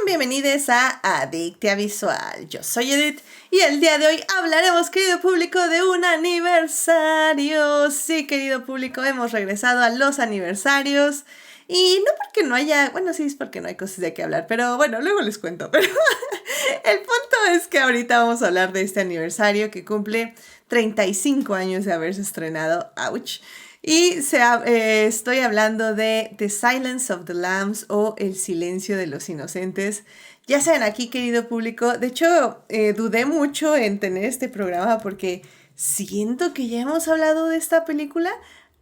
bienvenidos a Adictia Visual. Yo soy Edith y el día de hoy hablaremos, querido público, de un aniversario. Sí, querido público, hemos regresado a los aniversarios. Y no porque no haya, bueno, sí es porque no hay cosas de qué hablar, pero bueno, luego les cuento. Pero el punto es que ahorita vamos a hablar de este aniversario que cumple 35 años de haberse estrenado. ¡Auch! Y estoy hablando de The Silence of the Lambs o El Silencio de los Inocentes. Ya saben aquí, querido público, de hecho dudé mucho en tener este programa porque siento que ya hemos hablado de esta película,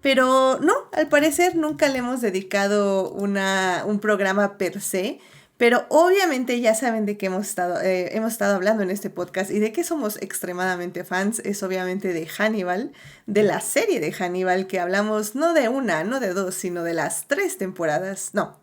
pero no, al parecer nunca le hemos dedicado un programa per se. Pero obviamente ya saben de qué hemos estado hablando en este podcast y de qué somos extremadamente fans. Es obviamente de Hannibal, de la serie de Hannibal, que hablamos no de una, no de dos, sino de las 3 temporadas. No,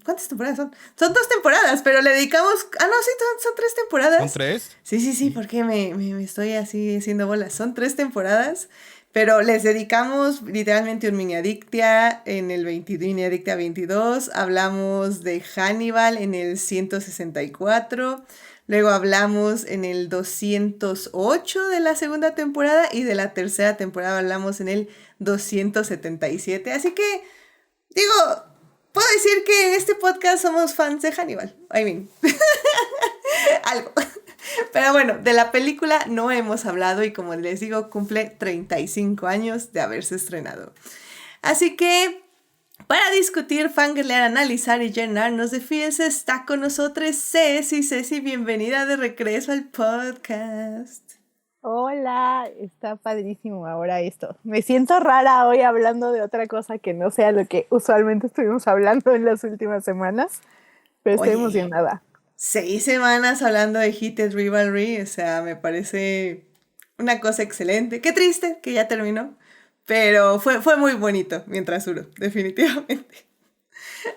¿cuántas temporadas son? Son 2 temporadas, pero le dedicamos... Ah, no, sí, son 3 temporadas. ¿Son 3? Sí, porque me estoy así haciendo bolas. Son 3 temporadas. Pero les dedicamos literalmente un mini adictia en el mini adictia 22. Hablamos de Hannibal en el 164. Luego hablamos en el 208 de la segunda temporada. Y de la tercera temporada hablamos en el 277. Así que, digo, puedo decir que en este podcast somos fans de Hannibal. I mean, algo. Pero bueno, de la película no hemos hablado y como les digo, cumple 35 años de haberse estrenado. Así que, para discutir, fangirlear, analizar y llenarnos de feels, está con nosotros Ceci. Ceci, bienvenida de regreso al podcast. Hola, está padrísimo ahora esto. Me siento rara hoy hablando de otra cosa que no sea lo que usualmente estuvimos hablando en las últimas semanas, pero estoy emocionada. 6 semanas hablando de Heated Rivalry, o sea, me parece una cosa excelente. Qué triste que ya terminó, pero fue muy bonito mientras duró, definitivamente.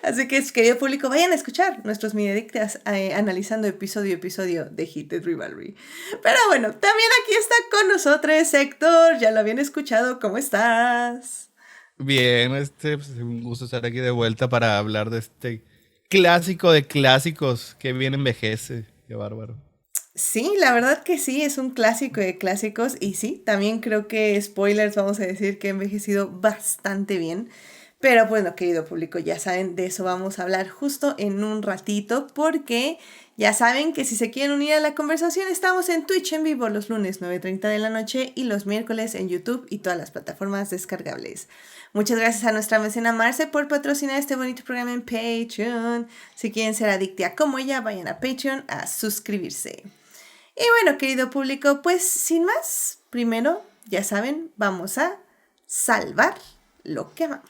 Así que, querido público, vayan a escuchar nuestros mini-adictas analizando episodio a episodio de Heated Rivalry. Pero bueno, también aquí está con nosotros Héctor, ya lo habían escuchado, ¿cómo estás? Bien, pues, un gusto estar aquí de vuelta para hablar de este clásico de clásicos que bien envejece. Qué bárbaro. Sí, la verdad que sí, es un clásico de clásicos y sí, también creo que spoilers, vamos a decir que ha envejecido bastante bien. Pero bueno, querido público, ya saben, de eso vamos a hablar justo en un ratito porque ya saben que si se quieren unir a la conversación estamos en Twitch en vivo los lunes 9:30 de la noche y los miércoles en YouTube y todas las plataformas descargables. Muchas gracias a nuestra mecena Marce por patrocinar este bonito programa en Patreon. Si quieren ser adictia como ella, vayan a Patreon a suscribirse. Y bueno, querido público, pues sin más, primero, ya saben, vamos a salvar lo que amamos.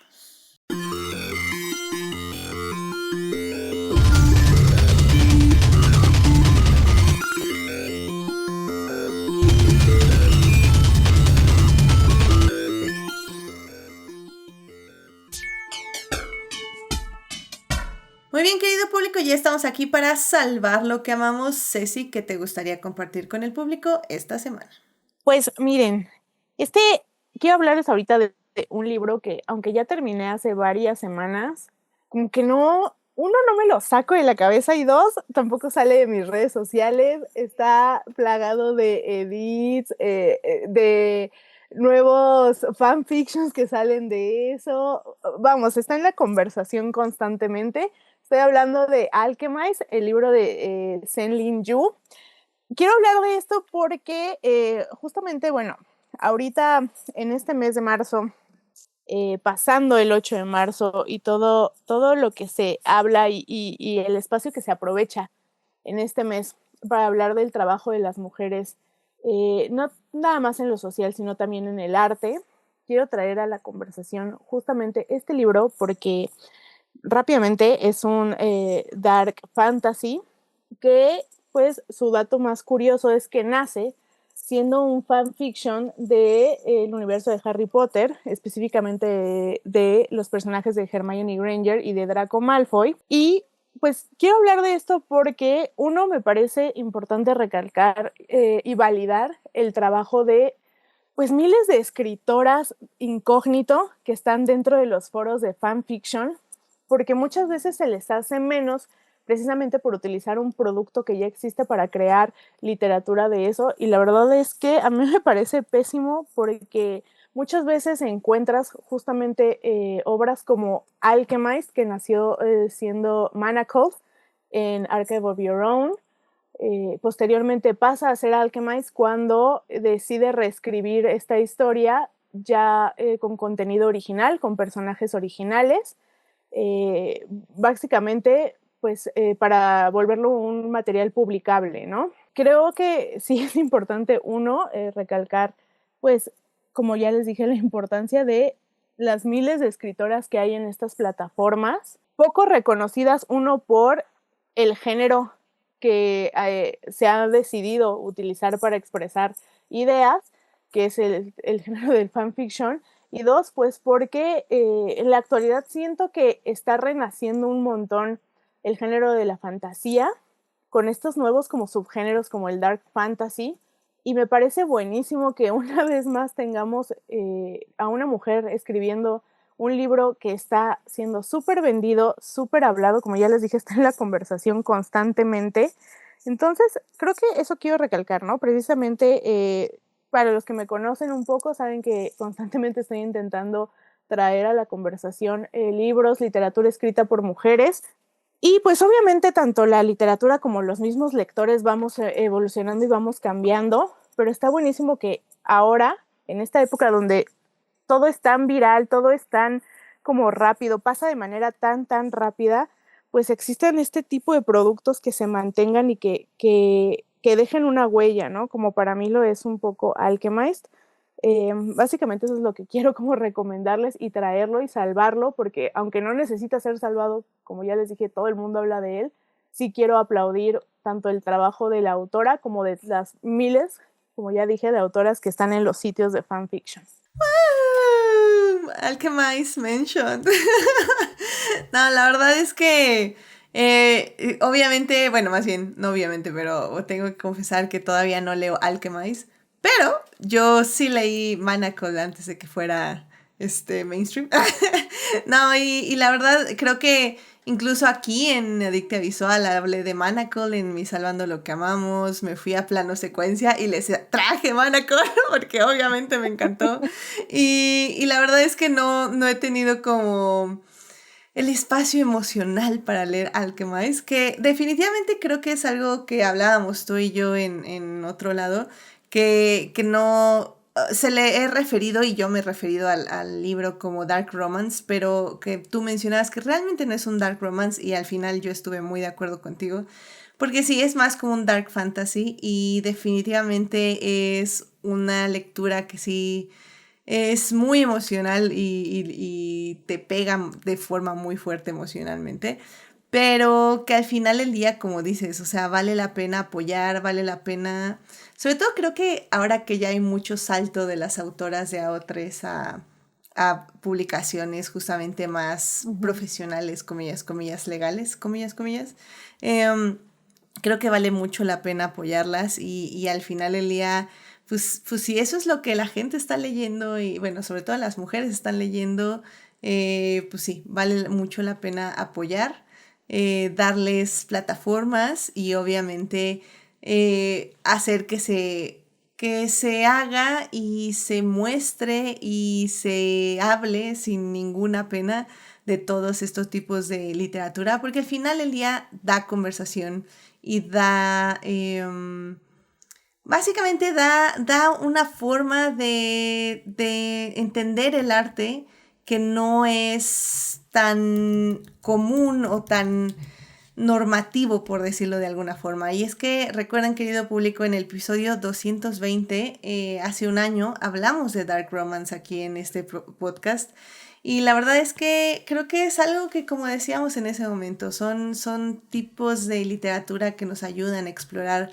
Muy bien, querido público, ya estamos aquí para salvar lo que amamos. Ceci, ¿qué te gustaría compartir con el público esta semana? Pues miren, quiero hablarles ahorita de un libro que, aunque ya terminé hace varias semanas, como que uno, no me lo saco de la cabeza y dos, tampoco sale de mis redes sociales, está plagado de edits, de nuevos fanfictions que salen de eso. Vamos, está en la conversación constantemente. Estoy hablando de Alchemize, el libro de Sen-Lin Yu. Quiero hablar de esto porque justamente, bueno, ahorita en este mes de marzo, pasando el 8 de marzo y todo lo que se habla y el espacio que se aprovecha en este mes para hablar del trabajo de las mujeres, no nada más en lo social, sino también en el arte, quiero traer a la conversación justamente este libro porque rápidamente es un dark fantasy que, pues, su dato más curioso es que nace siendo un fanfiction del universo de Harry Potter, específicamente de los personajes de Hermione Granger y de Draco Malfoy. Y pues quiero hablar de esto porque, uno, me parece importante recalcar y validar el trabajo de pues miles de escritoras incógnito que están dentro de los foros de fanfiction, porque muchas veces se les hace menos precisamente por utilizar un producto que ya existe para crear literatura de eso. Y la verdad es que a mí me parece pésimo porque muchas veces encuentras justamente obras como Alchemist, que nació siendo Manacle en Archive of Your Own. Posteriormente pasa a ser Alchemist cuando decide reescribir esta historia ya con contenido original, con personajes originales, básicamente pues para volverlo un material publicable, ¿no? Creo que sí es importante recalcar, pues como ya les dije, la importancia de las miles de escritoras que hay en estas plataformas, poco reconocidas por el género que se ha decidido utilizar para expresar ideas, que es el género del fanfiction, y dos, pues porque en la actualidad siento que está renaciendo un montón el género de la fantasía, con estos nuevos como subgéneros como el dark fantasy, y me parece buenísimo que una vez más tengamos a una mujer escribiendo un libro que está siendo súper vendido, súper hablado, como ya les dije, está en la conversación constantemente. Entonces, creo que eso quiero recalcar, ¿no? Precisamente, para los que me conocen un poco, saben que constantemente estoy intentando traer a la conversación libros, literatura escrita por mujeres. Y pues obviamente tanto la literatura como los mismos lectores vamos evolucionando y vamos cambiando, pero está buenísimo que ahora, en esta época donde todo es tan viral, todo es tan como rápido, pasa de manera tan rápida, pues existen este tipo de productos que se mantengan y que dejen una huella, ¿no? Como para mí lo es un poco Alchemist. Básicamente eso es lo que quiero como recomendarles y traerlo y salvarlo, porque aunque no necesita ser salvado, como ya les dije, todo el mundo habla de él, sí quiero aplaudir tanto el trabajo de la autora como de las miles, como ya dije, de autoras que están en los sitios de fanfiction. Alchemist mentioned. No, la verdad es que obviamente, bueno, más bien, no obviamente, pero tengo que confesar que todavía no leo Alchemist, pero yo sí leí Manacle antes de que fuera mainstream. No, y la verdad creo que incluso aquí en Adictia Visual hablé de Manacle en mi Salvando lo que amamos, me fui a plano secuencia y les traje Manacle porque obviamente me encantó. Y la verdad es que no he tenido como el espacio emocional para leer Alchemist, que definitivamente creo que es algo que hablábamos tú y yo en otro lado, que no se le he referido y yo me he referido al libro como Dark Romance, pero que tú mencionabas que realmente no es un Dark Romance y al final yo estuve muy de acuerdo contigo, porque sí, es más como un Dark Fantasy y definitivamente es una lectura que sí es muy emocional y te pega de forma muy fuerte emocionalmente, pero que al final del día, como dices, o sea, vale la pena apoyar, vale la pena, sobre todo creo que ahora que ya hay mucho salto de las autoras de A3 a publicaciones justamente más profesionales, comillas, comillas, legales, comillas, comillas, creo que vale mucho la pena apoyarlas y al final del día, pues si eso es lo que la gente está leyendo y bueno, sobre todo las mujeres están leyendo, pues sí, vale mucho la pena apoyar, darles plataformas y obviamente hacer que se haga y se muestre y se hable sin ninguna pena de todos estos tipos de literatura, porque al final del día da conversación y básicamente da una forma de entender el arte que no es tan común o tan normativo, por decirlo de alguna forma. Y es que, recuerdan, querido público, en el episodio 220, hace un año, hablamos de Dark Romance aquí en este podcast. Y la verdad es que creo que es algo que, como decíamos en ese momento, son tipos de literatura que nos ayudan a explorar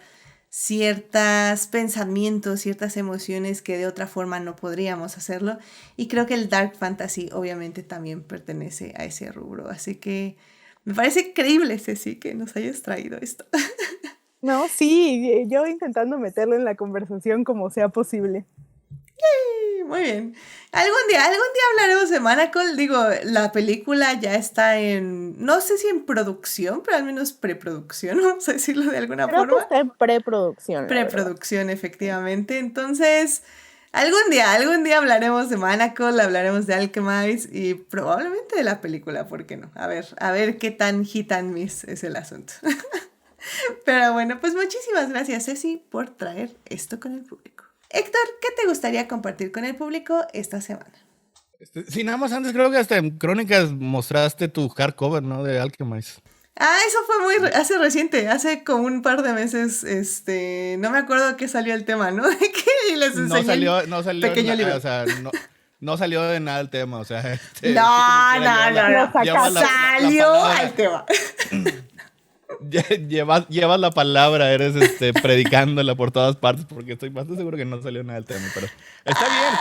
ciertos pensamientos, ciertas emociones que de otra forma no podríamos hacerlo. Y creo que el Dark Fantasy obviamente también pertenece a ese rubro. Así que me parece increíble, Ceci, que nos hayas traído esto. No, sí, yo intentando meterlo en la conversación como sea posible. Muy bien. Algún día hablaremos de Manacle. Digo, la película ya está no sé si en producción, pero al menos preproducción, vamos a decirlo de alguna Creo que forma. está en preproducción. Preproducción, efectivamente. Entonces, algún día hablaremos de Manacle, hablaremos de Alchemize y probablemente de la película, ¿por qué no? A ver qué tan hit and miss es el asunto. Pero bueno, pues muchísimas gracias, Ceci, por traer esto con el público. Héctor, ¿qué te gustaría compartir con el público esta semana? Sí, nada más antes creo que hasta en Crónicas mostraste tu hardcover, ¿no? De Alchemize. Eso fue hace reciente, hace como un par de meses, no me acuerdo qué salió el tema, ¿no? De que les enseñé No salió pequeño libro. O sea, no salió de nada el tema, o sea. No, salió al tema. Llevas la palabra, eres predicándola por todas partes, porque estoy bastante seguro que no salió nada del tema, pero está bien.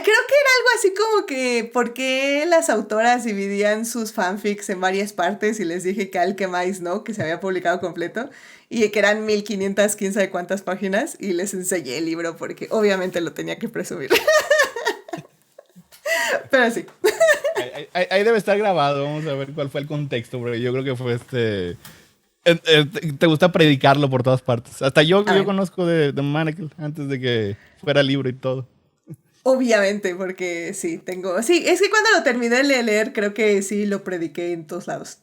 Creo que era algo así como que por qué las autoras dividían sus fanfics en varias partes y les dije que Alchemize no, que se había publicado completo y que eran 1500, quién sabe cuántas páginas y les enseñé el libro porque obviamente lo tenía que presumir. Pero sí. Ahí debe estar grabado, vamos a ver cuál fue el contexto, porque yo creo que fue te gusta predicarlo por todas partes. Hasta yo conozco de Manacle antes de que fuera libro y todo. Obviamente, porque sí, sí, es que cuando lo terminé de leer, creo que sí lo prediqué en todos lados.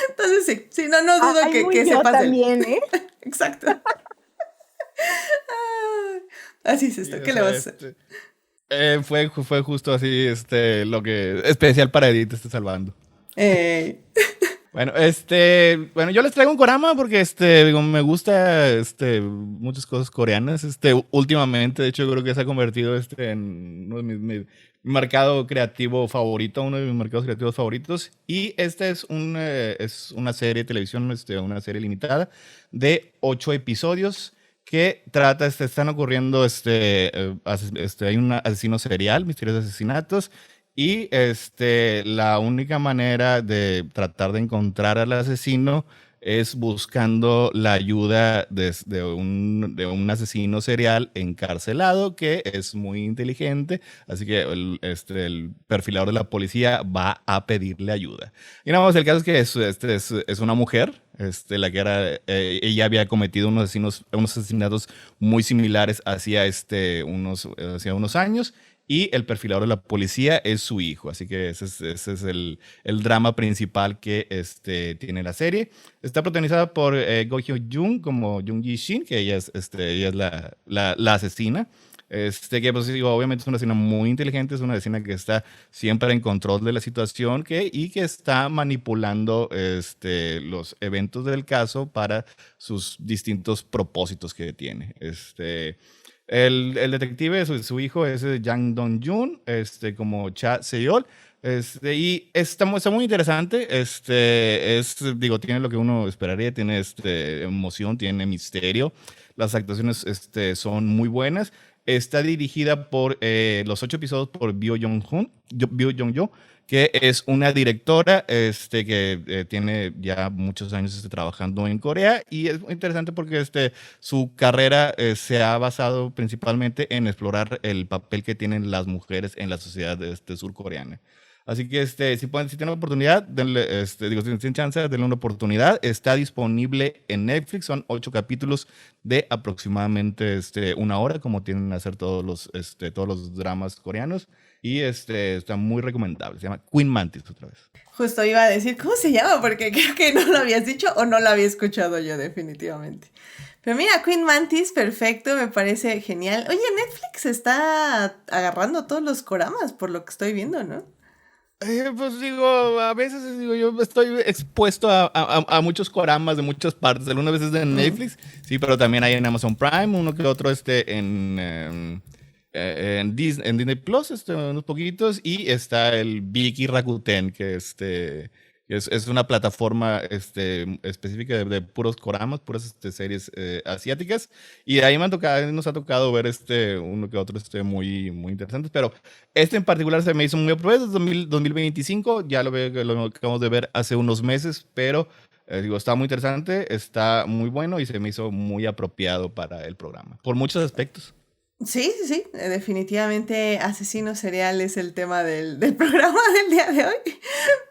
Entonces sí, no dudo que sepas también, ¿eh? Exacto. Así es esto, ¿qué le vas a hacer? Fue justo así, lo que especial para Edith te está salvando. Bueno, yo les traigo un Korama porque, digo, me gusta, muchas cosas coreanas, últimamente, de hecho, creo que se ha convertido, en uno de mi mercado creativo favorito, uno de mis mercados creativos favoritos, y esta es una serie de televisión, una serie limitada de 8 episodios que trata, están ocurriendo, hay un asesino serial, misterios asesinatos, y la única manera de tratar de encontrar al asesino es buscando la ayuda de un asesino serial encarcelado que es muy inteligente, así que el perfilador de la policía va a pedirle ayuda. Y nada más el caso es que es una mujer, la que era, ella había cometido unos asesinatos muy similares hacia unos años. Y el perfilador de la policía es su hijo. Así que ese es el drama principal que tiene la serie. Está protagonizada por Go Hyo-jung como Jung Ji-shin, que ella es la asesina. Que pues digo, obviamente es una asesina muy inteligente, es una asesina que está siempre en control de la situación y que está manipulando los eventos del caso para sus distintos propósitos que tiene. El detective, su hijo es Jang Dong-jun, como Cha Se-yeol, y está muy interesante, digo, tiene lo que uno esperaría, tiene emoción, tiene misterio, las actuaciones son muy buenas, está dirigida por los 8 episodios por Bio Jong-jo, que es una directora que tiene ya muchos años trabajando en Corea y es muy interesante porque su carrera se ha basado principalmente en explorar el papel que tienen las mujeres en la sociedad surcoreana. Así que si tienen oportunidad, denle, si tienen chance, denle una oportunidad. Está disponible en Netflix, son 8 capítulos de aproximadamente 1 hora, como tienen que hacer todos los dramas coreanos. Y está muy recomendable. Se llama Queen Mantis otra vez. Justo iba a decir, ¿cómo se llama? Porque creo que no lo habías dicho o no lo había escuchado yo definitivamente. Pero mira, Queen Mantis, perfecto, me parece genial. Oye, Netflix está agarrando todos los coramas por lo que estoy viendo, ¿no? Pues digo, a veces digo, yo estoy expuesto a muchos coramas de muchas partes. Algunas veces de Netflix, sí, pero también hay en Amazon Prime, uno que otro en Disney Plus, unos poquitos, y está el Viki Rakuten, que es una plataforma específica de puros coramas, puras series asiáticas, y de ahí nos ha tocado ver uno que otro muy, muy interesantes, pero en particular se me hizo muy apropiado, es 2025, ya lo acabamos de ver hace unos meses, pero digo, está muy interesante, está muy bueno y se me hizo muy apropiado para el programa, por muchos aspectos. Sí, sí, sí, definitivamente asesino serial es el tema del programa del día de hoy,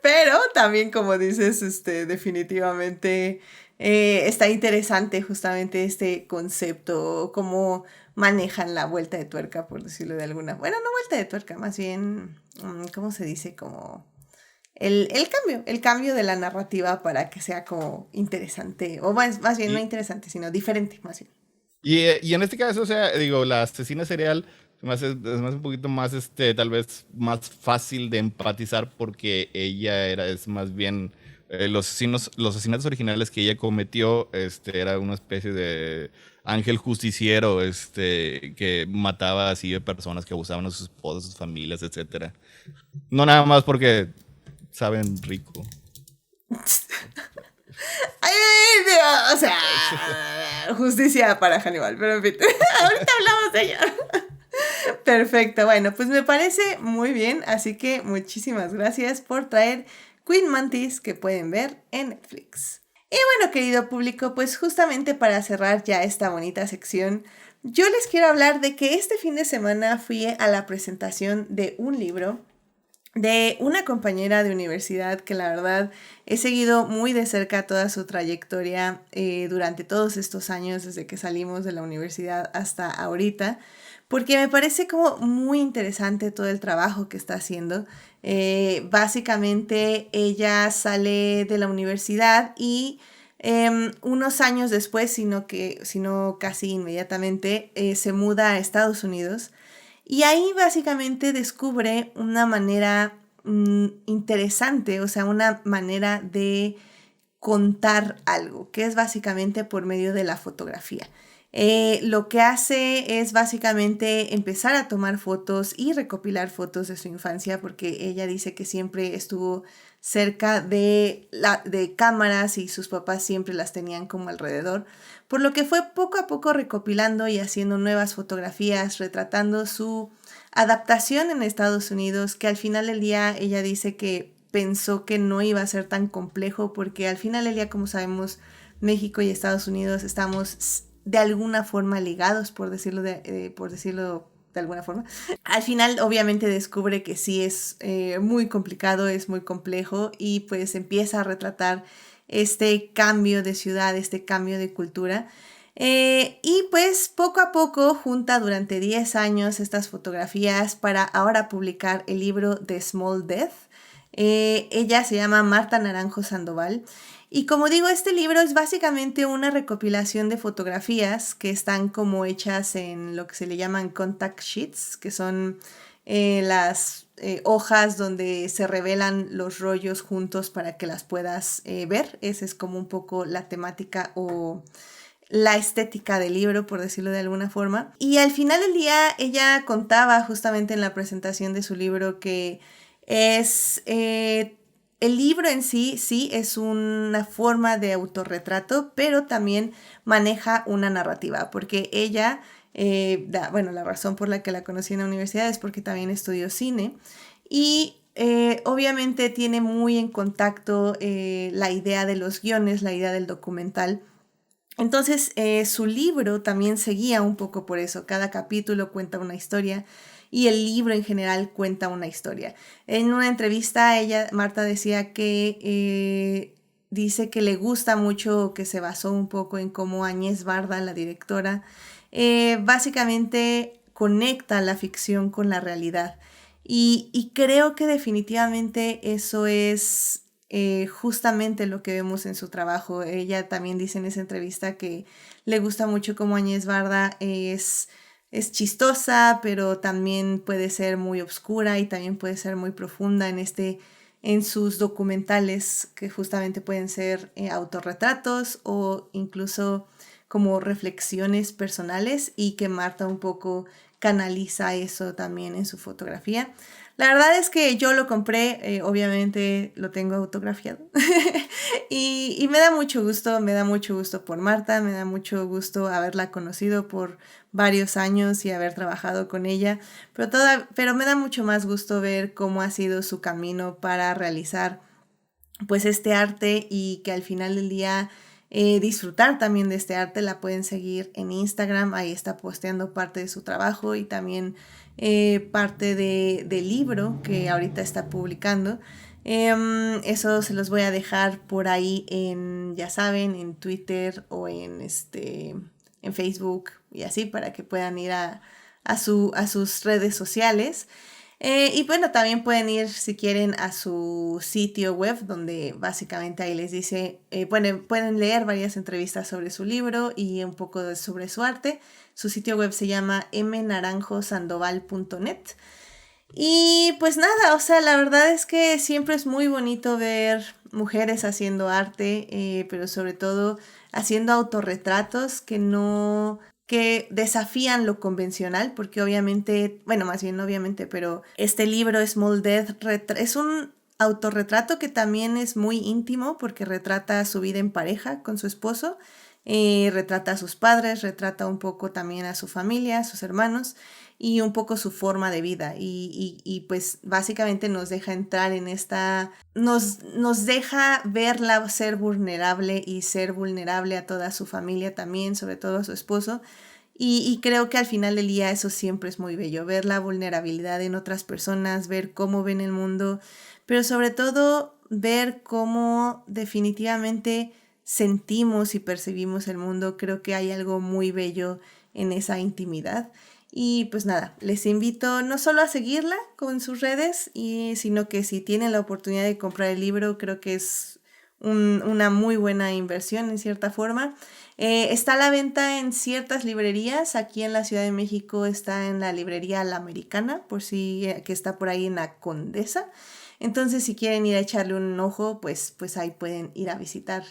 pero también como dices, definitivamente está interesante justamente este concepto, cómo manejan la vuelta de tuerca, por decirlo de alguna, bueno, no vuelta de tuerca, más bien, ¿cómo se dice? Como el cambio de la narrativa para que sea como interesante, o más bien no Y, interesante, sino diferente, más bien. y en este caso, o sea, digo, la asesina serial es más un poquito más, tal vez más fácil de empatizar porque es más bien, los asesinatos originales que ella cometió, era una especie de ángel justiciero, que mataba así a personas que abusaban a sus esposas, sus familias, etcétera. No nada más porque saben rico. Ay, Dios, o sea, justicia para Hannibal, pero en fin, ahorita hablamos de ella. Perfecto, bueno, pues me parece muy bien, así que muchísimas gracias por traer Queen Mantis que pueden ver en Netflix. Y bueno, querido público, pues justamente para cerrar ya esta bonita sección, yo les quiero hablar de que este fin de semana fui a la presentación de un libro de una compañera de universidad que la verdad he seguido muy de cerca toda su trayectoria durante todos estos años desde que salimos de la universidad hasta ahorita, porque me parece como muy interesante todo el trabajo que está haciendo. Básicamente ella sale de la universidad y unos años después, sino casi inmediatamente, se muda a Estados Unidos y ahí básicamente descubre una manera interesante, o sea, una manera de contar algo, que es básicamente por medio de la fotografía. Lo que hace es básicamente empezar a tomar fotos y recopilar fotos de su infancia, porque ella dice que siempre estuvo cerca de cámaras y sus papás siempre las tenían como alrededor, por lo que fue poco a poco recopilando y haciendo nuevas fotografías, retratando su adaptación en Estados Unidos, que al final del día ella dice que pensó que no iba a ser tan complejo porque al final del día, como sabemos, México y Estados Unidos estamos de alguna forma ligados, por decirlo de alguna forma. Al final, obviamente, descubre que sí es muy complicado, es muy complejo y pues empieza a retratar este cambio de ciudad, este cambio de cultura. Y pues poco a poco junta durante 10 años estas fotografías para ahora publicar el libro The Small Death. Ella se llama Marta Naranjo Sandoval. Y como digo, este libro es básicamente una recopilación de fotografías que están como hechas en lo que se le llaman contact sheets, que son las hojas donde se revelan los rollos juntos para que las puedas ver. Esa es como un poco la temática o la estética del libro, por decirlo de alguna forma. Y al final del día ella contaba justamente en la presentación de su libro que es el libro en sí, sí, es una forma de autorretrato, pero también maneja una narrativa, porque ella, bueno, la razón por la que la conocí en la universidad es porque también estudió cine y obviamente tiene muy en contacto la idea de los guiones, la idea del documental. Entonces, su libro también seguía un poco por eso. Cada capítulo cuenta una historia y el libro en general cuenta una historia. En una entrevista, Marta, decía que dice que le gusta mucho, que se basó un poco en cómo Agnès Varda, la directora, básicamente conecta la ficción con la realidad. Y creo que definitivamente eso es justamente lo que vemos en su trabajo. Ella también dice en esa entrevista que le gusta mucho cómo Agnès Varda es chistosa, pero también puede ser muy oscura y también puede ser muy profunda en sus documentales, que justamente pueden ser autorretratos o incluso como reflexiones personales y que Marta un poco canaliza eso también en su fotografía. La verdad es que yo lo compré, obviamente lo tengo autografiado y me da mucho gusto por Marta, me da mucho gusto haberla conocido por varios años y haber trabajado con ella, pero me da mucho más gusto ver cómo ha sido su camino para realizar pues este arte y que al final del día disfrutar también de este arte. La pueden seguir en Instagram, ahí está posteando parte de su trabajo y también parte del libro que ahorita está publicando. Eso se los voy a dejar por ahí ya saben, en Twitter o en Facebook y así, para que puedan ir a sus redes sociales. Y bueno, también pueden ir, si quieren, a su sitio web, donde básicamente ahí les dice, pueden leer varias entrevistas sobre su libro y un poco sobre su arte. Su sitio web se llama mnaranjosandoval.net. Y pues nada, o sea, la verdad es que siempre es muy bonito ver mujeres haciendo arte, pero sobre todo haciendo autorretratos que desafían lo convencional, porque obviamente, bueno, más bien obviamente, pero este libro Small Death es un autorretrato que también es muy íntimo, porque retrata su vida en pareja con su esposo, retrata a sus padres, retrata un poco también a su familia, a sus hermanos, y un poco su forma de vida, y pues básicamente nos deja entrar en nos deja verla ser vulnerable y ser vulnerable a toda su familia también, sobre todo a su esposo, y creo que al final del día eso siempre es muy bello, ver la vulnerabilidad en otras personas, ver cómo ven el mundo, pero sobre todo ver cómo definitivamente sentimos y percibimos el mundo. Creo que hay algo muy bello en esa intimidad. Y pues nada, les invito no solo a seguirla con sus redes, sino que si tienen la oportunidad de comprar el libro, creo que es una muy buena inversión en cierta forma. Está a la venta en ciertas librerías. Aquí en la Ciudad de México está en la librería La Americana, que está por ahí en la Condesa. Entonces, si quieren ir a echarle un ojo, pues ahí pueden ir a visitar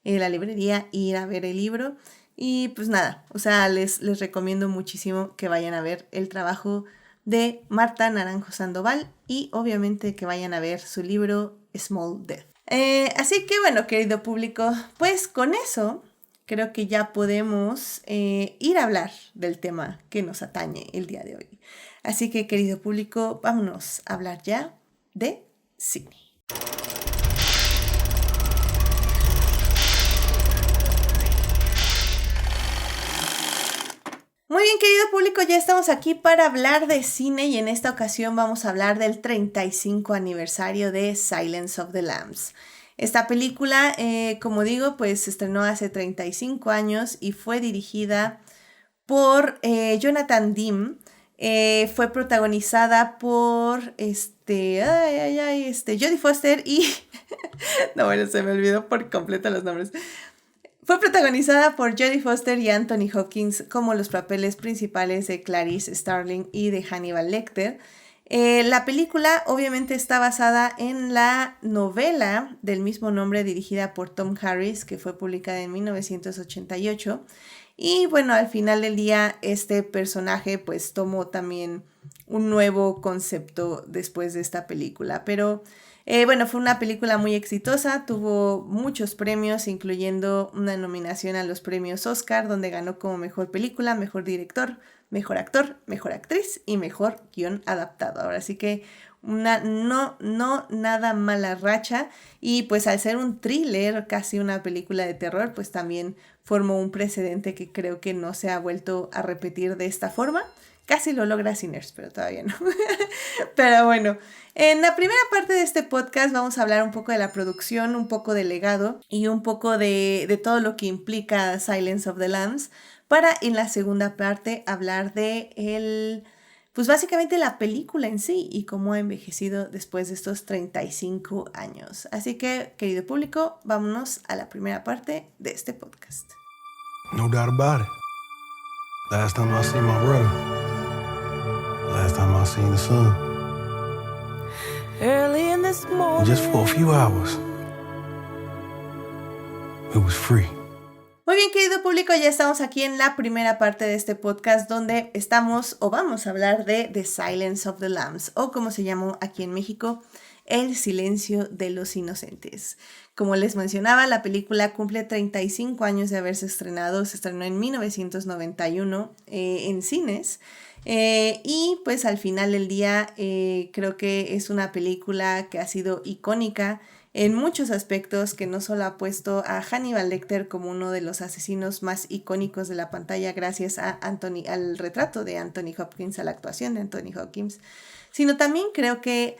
la librería e ir a ver el libro. Y pues nada, o sea, les recomiendo muchísimo que vayan a ver el trabajo de Marta Naranjo Sandoval y obviamente que vayan a ver su libro Small Death. Así que bueno, querido público, pues con eso creo que ya podemos ir a hablar del tema que nos atañe el día de hoy. Así que, querido público, vámonos a hablar ya de cine. Muy bien, querido público, ya estamos aquí para hablar de cine y en esta ocasión vamos a hablar del 35 aniversario de Silence of the Lambs. Esta película, como digo, pues se estrenó hace 35 años y fue dirigida por Jonathan Demme. Fue protagonizada por Jodie Foster y... no, bueno, se me olvidó por completo los nombres. Fue protagonizada por Jodie Foster y Anthony Hopkins como los papeles principales de Clarice Starling y de Hannibal Lecter. La película obviamente está basada en la novela del mismo nombre dirigida por Tom Harris, que fue publicada en 1988. Y bueno, al final del día este personaje pues tomó también un nuevo concepto después de esta película. Pero bueno, fue una película muy exitosa, tuvo muchos premios, incluyendo una nominación a los premios Oscar, donde ganó como mejor película, mejor director, mejor actor, mejor actriz y mejor guión adaptado. Ahora sí que una nada mala racha, y pues al ser un thriller, casi una película de terror, pues también formó un precedente que creo que no se ha vuelto a repetir de esta forma. Casi lo logra Sinners, pero todavía no. Pero bueno, en la primera parte de este podcast vamos a hablar un poco de la producción, un poco del legado y un poco de todo lo que implica Silence of the Lambs, para en la segunda parte hablar de pues básicamente la película en sí y cómo ha envejecido después de estos 35 años. Así que, querido público, vámonos a la primera parte de este podcast. No doubt about it. Last time I seen my brother. Last time I seen the sun. Early in this morning. Just for a few hours. It was free. Muy bien, querido público, ya estamos aquí en la primera parte de este podcast donde vamos a hablar de The Silence of the Lambs, o como se llamó aquí en México, El silencio de los inocentes. Como les mencionaba, la película cumple 35 años de haberse estrenado. Se estrenó en 1991 en cines. Y pues al final del día creo que es una película que ha sido icónica en muchos aspectos, que no solo ha puesto a Hannibal Lecter como uno de los asesinos más icónicos de la pantalla gracias a al retrato de Anthony Hopkins, a la actuación de Anthony Hopkins, sino también creo que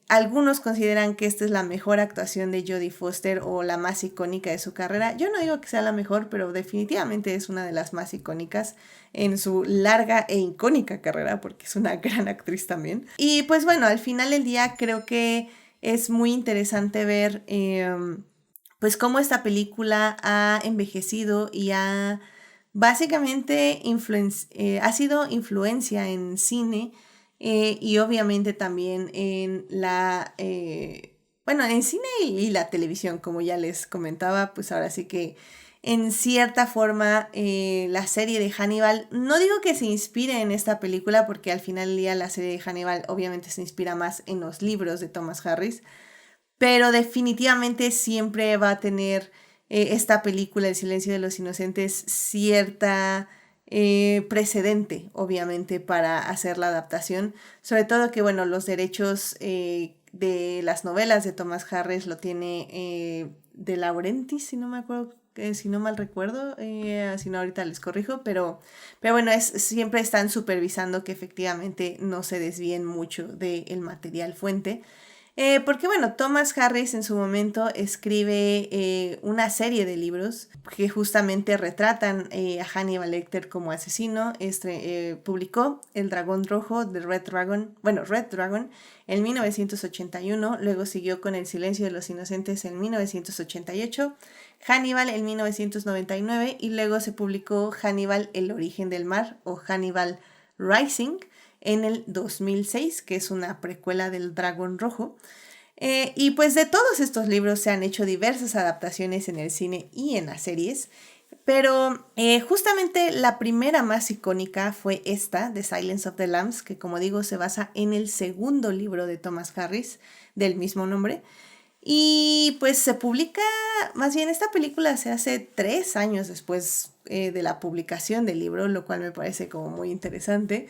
algunos consideran que esta es la mejor actuación de Jodie Foster o la más icónica de su carrera. Yo no digo que sea la mejor, pero definitivamente es una de las más icónicas en su larga e icónica carrera, porque es una gran actriz también. Y pues bueno, al final del día creo que es muy interesante ver pues cómo esta película ha envejecido y ha básicamente ha sido influencia en cine y obviamente también en en cine y la televisión, como ya les comentaba, pues ahora sí que en cierta forma la serie de Hannibal, no digo que se inspire en esta película, porque al final del día la serie de Hannibal obviamente se inspira más en los libros de Thomas Harris, pero definitivamente siempre va a tener esta película, El silencio de los inocentes, cierta precedente, obviamente, para hacer la adaptación. Sobre todo que, bueno, los derechos de las novelas de Thomas Harris lo tiene De Laurentiis, si no me acuerdo, si no mal recuerdo, si no ahorita les corrijo, pero bueno, siempre están supervisando que efectivamente no se desvíen mucho del material fuente. Porque bueno, Thomas Harris en su momento escribe una serie de libros que justamente retratan a Hannibal Lecter como asesino. Publicó El Dragón Rojo, de Red Dragon, Red Dragon, en 1981, luego siguió con El Silencio de los Inocentes en 1988, Hannibal en 1999 y luego se publicó Hannibal, El Origen del Mar o Hannibal Rising en el 2006, que es una precuela del Dragón Rojo. Y pues de todos estos libros se han hecho diversas adaptaciones en el cine y en las series, pero justamente la primera más icónica fue esta, The Silence of the Lambs, que como digo se basa en el segundo libro de Thomas Harris del mismo nombre. Y pues se publica, más bien esta película se hace 3 años después de la publicación del libro, lo cual me parece como muy interesante.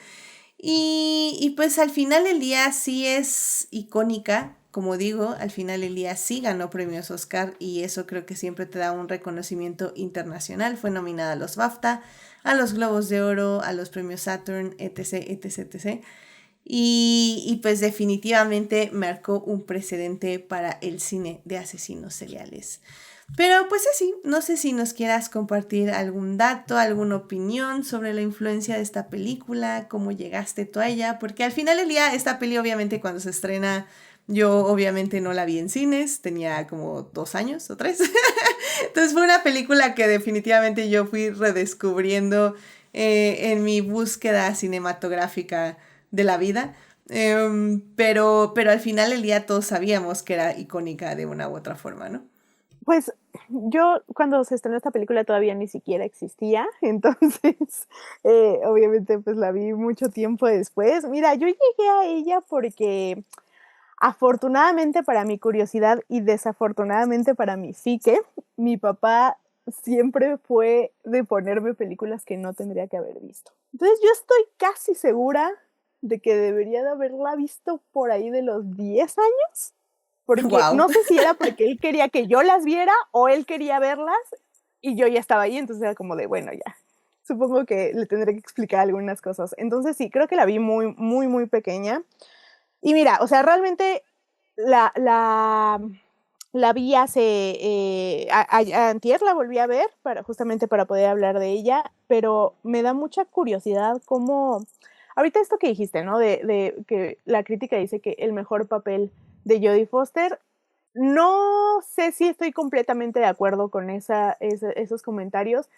Y pues al final del día sí es icónica, como digo, al final del día sí ganó premios Oscar y eso creo que siempre te da un reconocimiento internacional. Fue nominada a los BAFTA, a los Globos de Oro, a los premios Saturn, etc, etc, etc. Y pues definitivamente marcó un precedente para el cine de asesinos seriales. Pero pues así, no sé si nos quieras compartir algún dato, alguna opinión sobre la influencia de esta película, cómo llegaste tú a ella, porque al final del día esta peli obviamente cuando se estrena, yo obviamente no la vi en cines, tenía como 2 años o 3. Entonces fue una película que definitivamente yo fui redescubriendo en mi búsqueda cinematográfica de la vida. Pero al final del día todos sabíamos que era icónica de una u otra forma, ¿no? Pues yo cuando se estrenó esta película todavía ni siquiera existía, entonces obviamente pues la vi mucho tiempo después. Mira, yo llegué a ella porque afortunadamente para mi curiosidad y desafortunadamente para mi psique, mi papá siempre fue de ponerme películas que no tendría que haber visto. Entonces yo estoy casi segura de que debería de haberla visto por ahí de los 10 años. Porque Wow. no sé si era porque él quería que yo las viera o él quería verlas y yo ya estaba ahí, entonces era como de, bueno, ya. Supongo que le tendré que explicar algunas cosas. Entonces sí, creo que la vi muy, muy, muy pequeña. Y mira, o sea, realmente la vi hace, antier la volví a ver, justamente para poder hablar de ella, pero me da mucha curiosidad cómo, ahorita esto que dijiste, ¿no? De que la crítica dice que el mejor papel de Jodie Foster, no sé si estoy completamente de acuerdo con esos comentarios,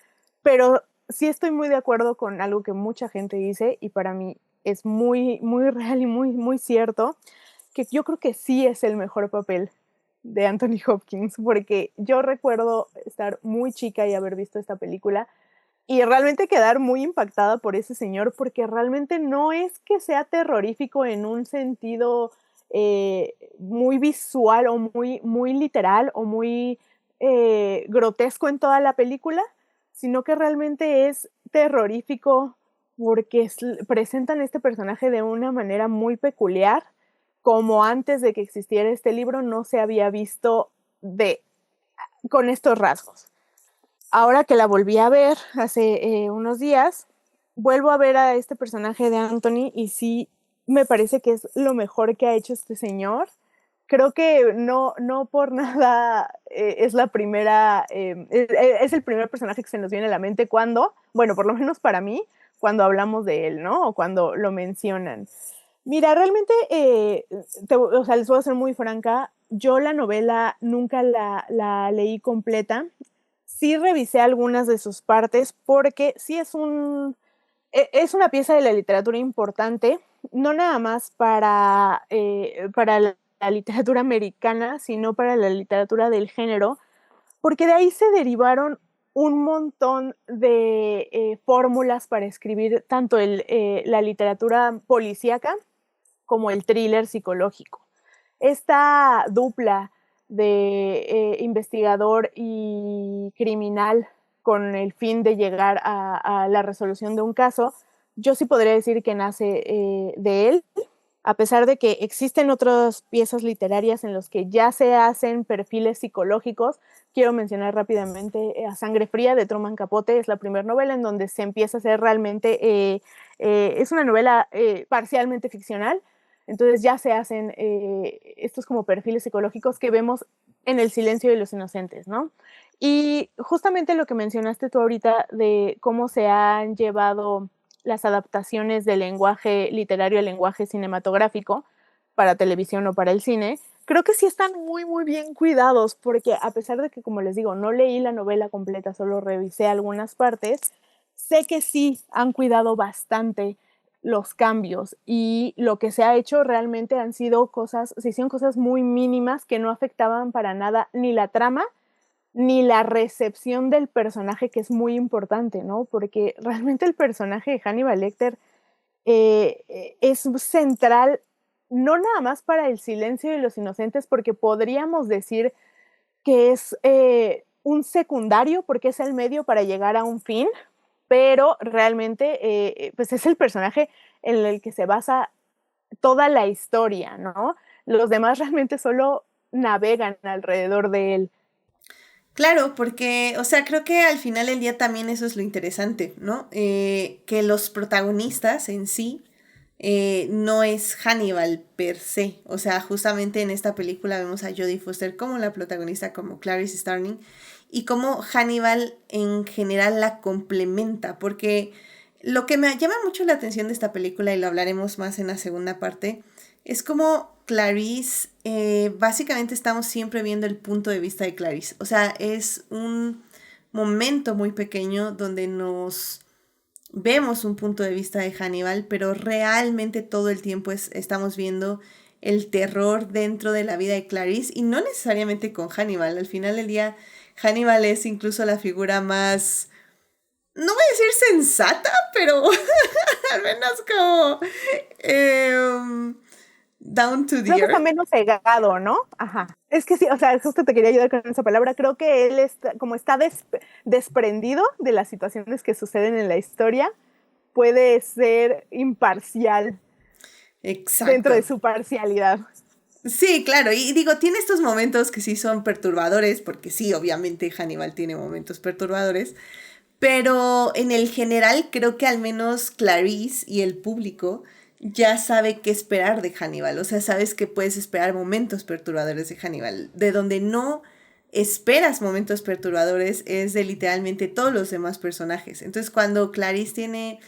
pero sí estoy muy de acuerdo con algo que mucha gente dice y para mí es muy, muy real y muy, muy cierto, que yo creo que sí es el mejor papel de Anthony Hopkins, porque yo recuerdo estar muy chica y haber visto esta película y realmente quedar muy impactada por ese señor, porque realmente no es que sea terrorífico en un sentido muy visual o muy literal o muy grotesco en toda la película, sino que realmente es terrorífico porque presentan este personaje de una manera muy peculiar, como antes de que existiera este libro no se había visto con estos rasgos. Ahora que la volví a ver hace unos días, vuelvo a ver a este personaje de Anthony y sí me parece que es lo mejor que ha hecho este señor. Creo que no por nada es la primera, es el primer personaje que se nos viene a la mente cuando, bueno, por lo menos para mí, cuando hablamos de él, ¿no? O cuando lo mencionan. Mira, realmente, o sea, les voy a ser muy franca, yo la novela nunca la leí completa. Sí revisé algunas de sus partes porque sí es es una pieza de la literatura importante, no nada más para la literatura americana, sino para la literatura del género, porque de ahí se derivaron un montón de fórmulas para escribir tanto la literatura policíaca como el thriller psicológico. Esta dupla de investigador y criminal con el fin de llegar a la resolución de un caso, yo sí podría decir que nace de él, a pesar de que existen otras piezas literarias en las que ya se hacen perfiles psicológicos. Quiero mencionar rápidamente A Sangre Fría de Truman Capote, es la primera novela en donde se empieza a hacer realmente, es una novela parcialmente ficcional, entonces ya se hacen estos como perfiles psicológicos que vemos en El silencio de los inocentes, ¿no? Y justamente lo que mencionaste tú ahorita de cómo se han llevado las adaptaciones del lenguaje literario al lenguaje cinematográfico para televisión o para el cine, creo que sí están muy bien cuidados, porque a pesar de que, como les digo, no leí la novela completa, solo revisé algunas partes, sé que sí han cuidado bastante los cambios y lo que se ha hecho realmente se hicieron cosas muy mínimas que no afectaban para nada ni la trama ni la recepción del personaje, que es muy importante, ¿no? Porque realmente el personaje de Hannibal Lecter es central, no nada más para El silencio de los inocentes, porque podríamos decir que es un secundario, porque es el medio para llegar a un fin, pero realmente pues es el personaje en el que se basa toda la historia, ¿no? Los demás realmente solo navegan alrededor de él. Claro, porque, o sea, creo que al final del día también eso es lo interesante, ¿no? Que los protagonistas en sí no es Hannibal per se. O sea, justamente en esta película vemos a Jodie Foster como la protagonista, como Clarice Starling, y como Hannibal en general la complementa, porque lo que me llama mucho la atención de esta película, y lo hablaremos más en la segunda parte, es como Clarice, básicamente estamos siempre viendo el punto de vista de Clarice. O sea, es un momento muy pequeño donde nos vemos un punto de vista de Hannibal, pero realmente todo el tiempo estamos viendo el terror dentro de la vida de Clarice y no necesariamente con Hannibal. Al final del día, Hannibal es incluso la figura más, no voy a decir sensata, pero al menos como down to the Creo que está earth. menos cegado, ¿no? Ajá. Es que sí, o sea, justo te quería ayudar con esa palabra. Creo que él está, como está desprendido de las situaciones que suceden en la historia, puede ser imparcial dentro de Exacto. su parcialidad. Sí, claro, y digo, tiene estos momentos que sí son perturbadores, porque sí, obviamente Hannibal tiene momentos perturbadores, pero en el general creo que al menos Clarice y el público ya sabe qué esperar de Hannibal, o sea, sabes que puedes esperar momentos perturbadores de Hannibal, de donde no esperas momentos perturbadores es de literalmente todos los demás personajes. Entonces cuando Clarice tiene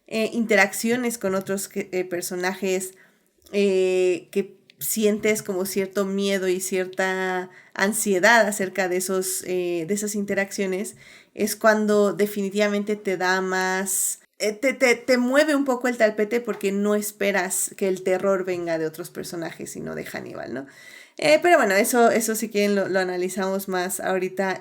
interacciones con otros personajes que sientes como cierto miedo y cierta ansiedad acerca de de esas interacciones, es cuando definitivamente te da más, te mueve un poco el tapete porque no esperas que el terror venga de otros personajes, sino de Hannibal, ¿no? Pero bueno, eso si quieren lo analizamos más ahorita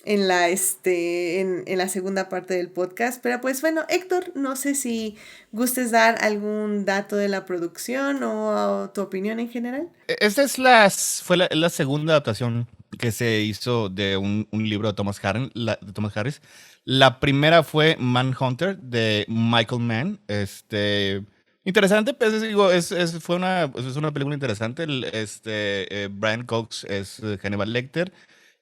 en la segunda parte del podcast. Pero pues bueno, Héctor, no sé si gustes dar algún dato de la producción o tu opinión en general. Esta es fue la segunda adaptación que se hizo de un libro de Thomas Harris. La primera fue Manhunter de Michael Mann. Interesante, pues digo, es una película interesante. Brian Cox es Hannibal Lecter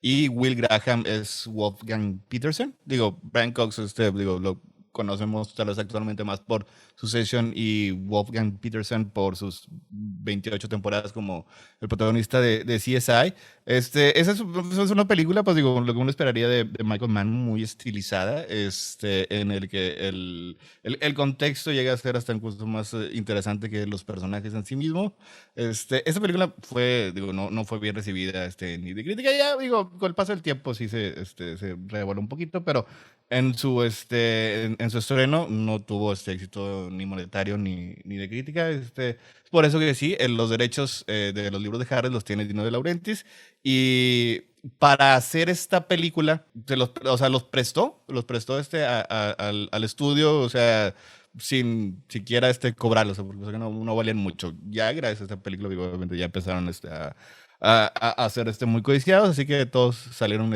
y Will Graham es Wolfgang Petersen. Digo, Brian Cox, lo conocemos tal vez actualmente más por Succession y Wolfgang Petersen por sus 28 temporadas como el protagonista de CSI. Esa es una película, pues digo, lo que uno esperaría de Michael Mann, muy estilizada, en el que el contexto llega a ser hasta incluso más interesante que los personajes en sí mismo. Esta película no fue bien recibida, ni de crítica, ya digo, con el paso del tiempo sí se revoló un poquito, pero en su estreno no tuvo éxito ni monetario ni de crítica. Por eso que sí, los derechos de los libros de Harris los tiene Dino De Laurentiis. Y para hacer esta película, o sea, los prestó al estudio, o sea, sin siquiera cobrarlos, porque o sea, que no valían mucho. Ya gracias a esta película, digo, obviamente ya empezaron a ser muy codiciados, así que todos salieron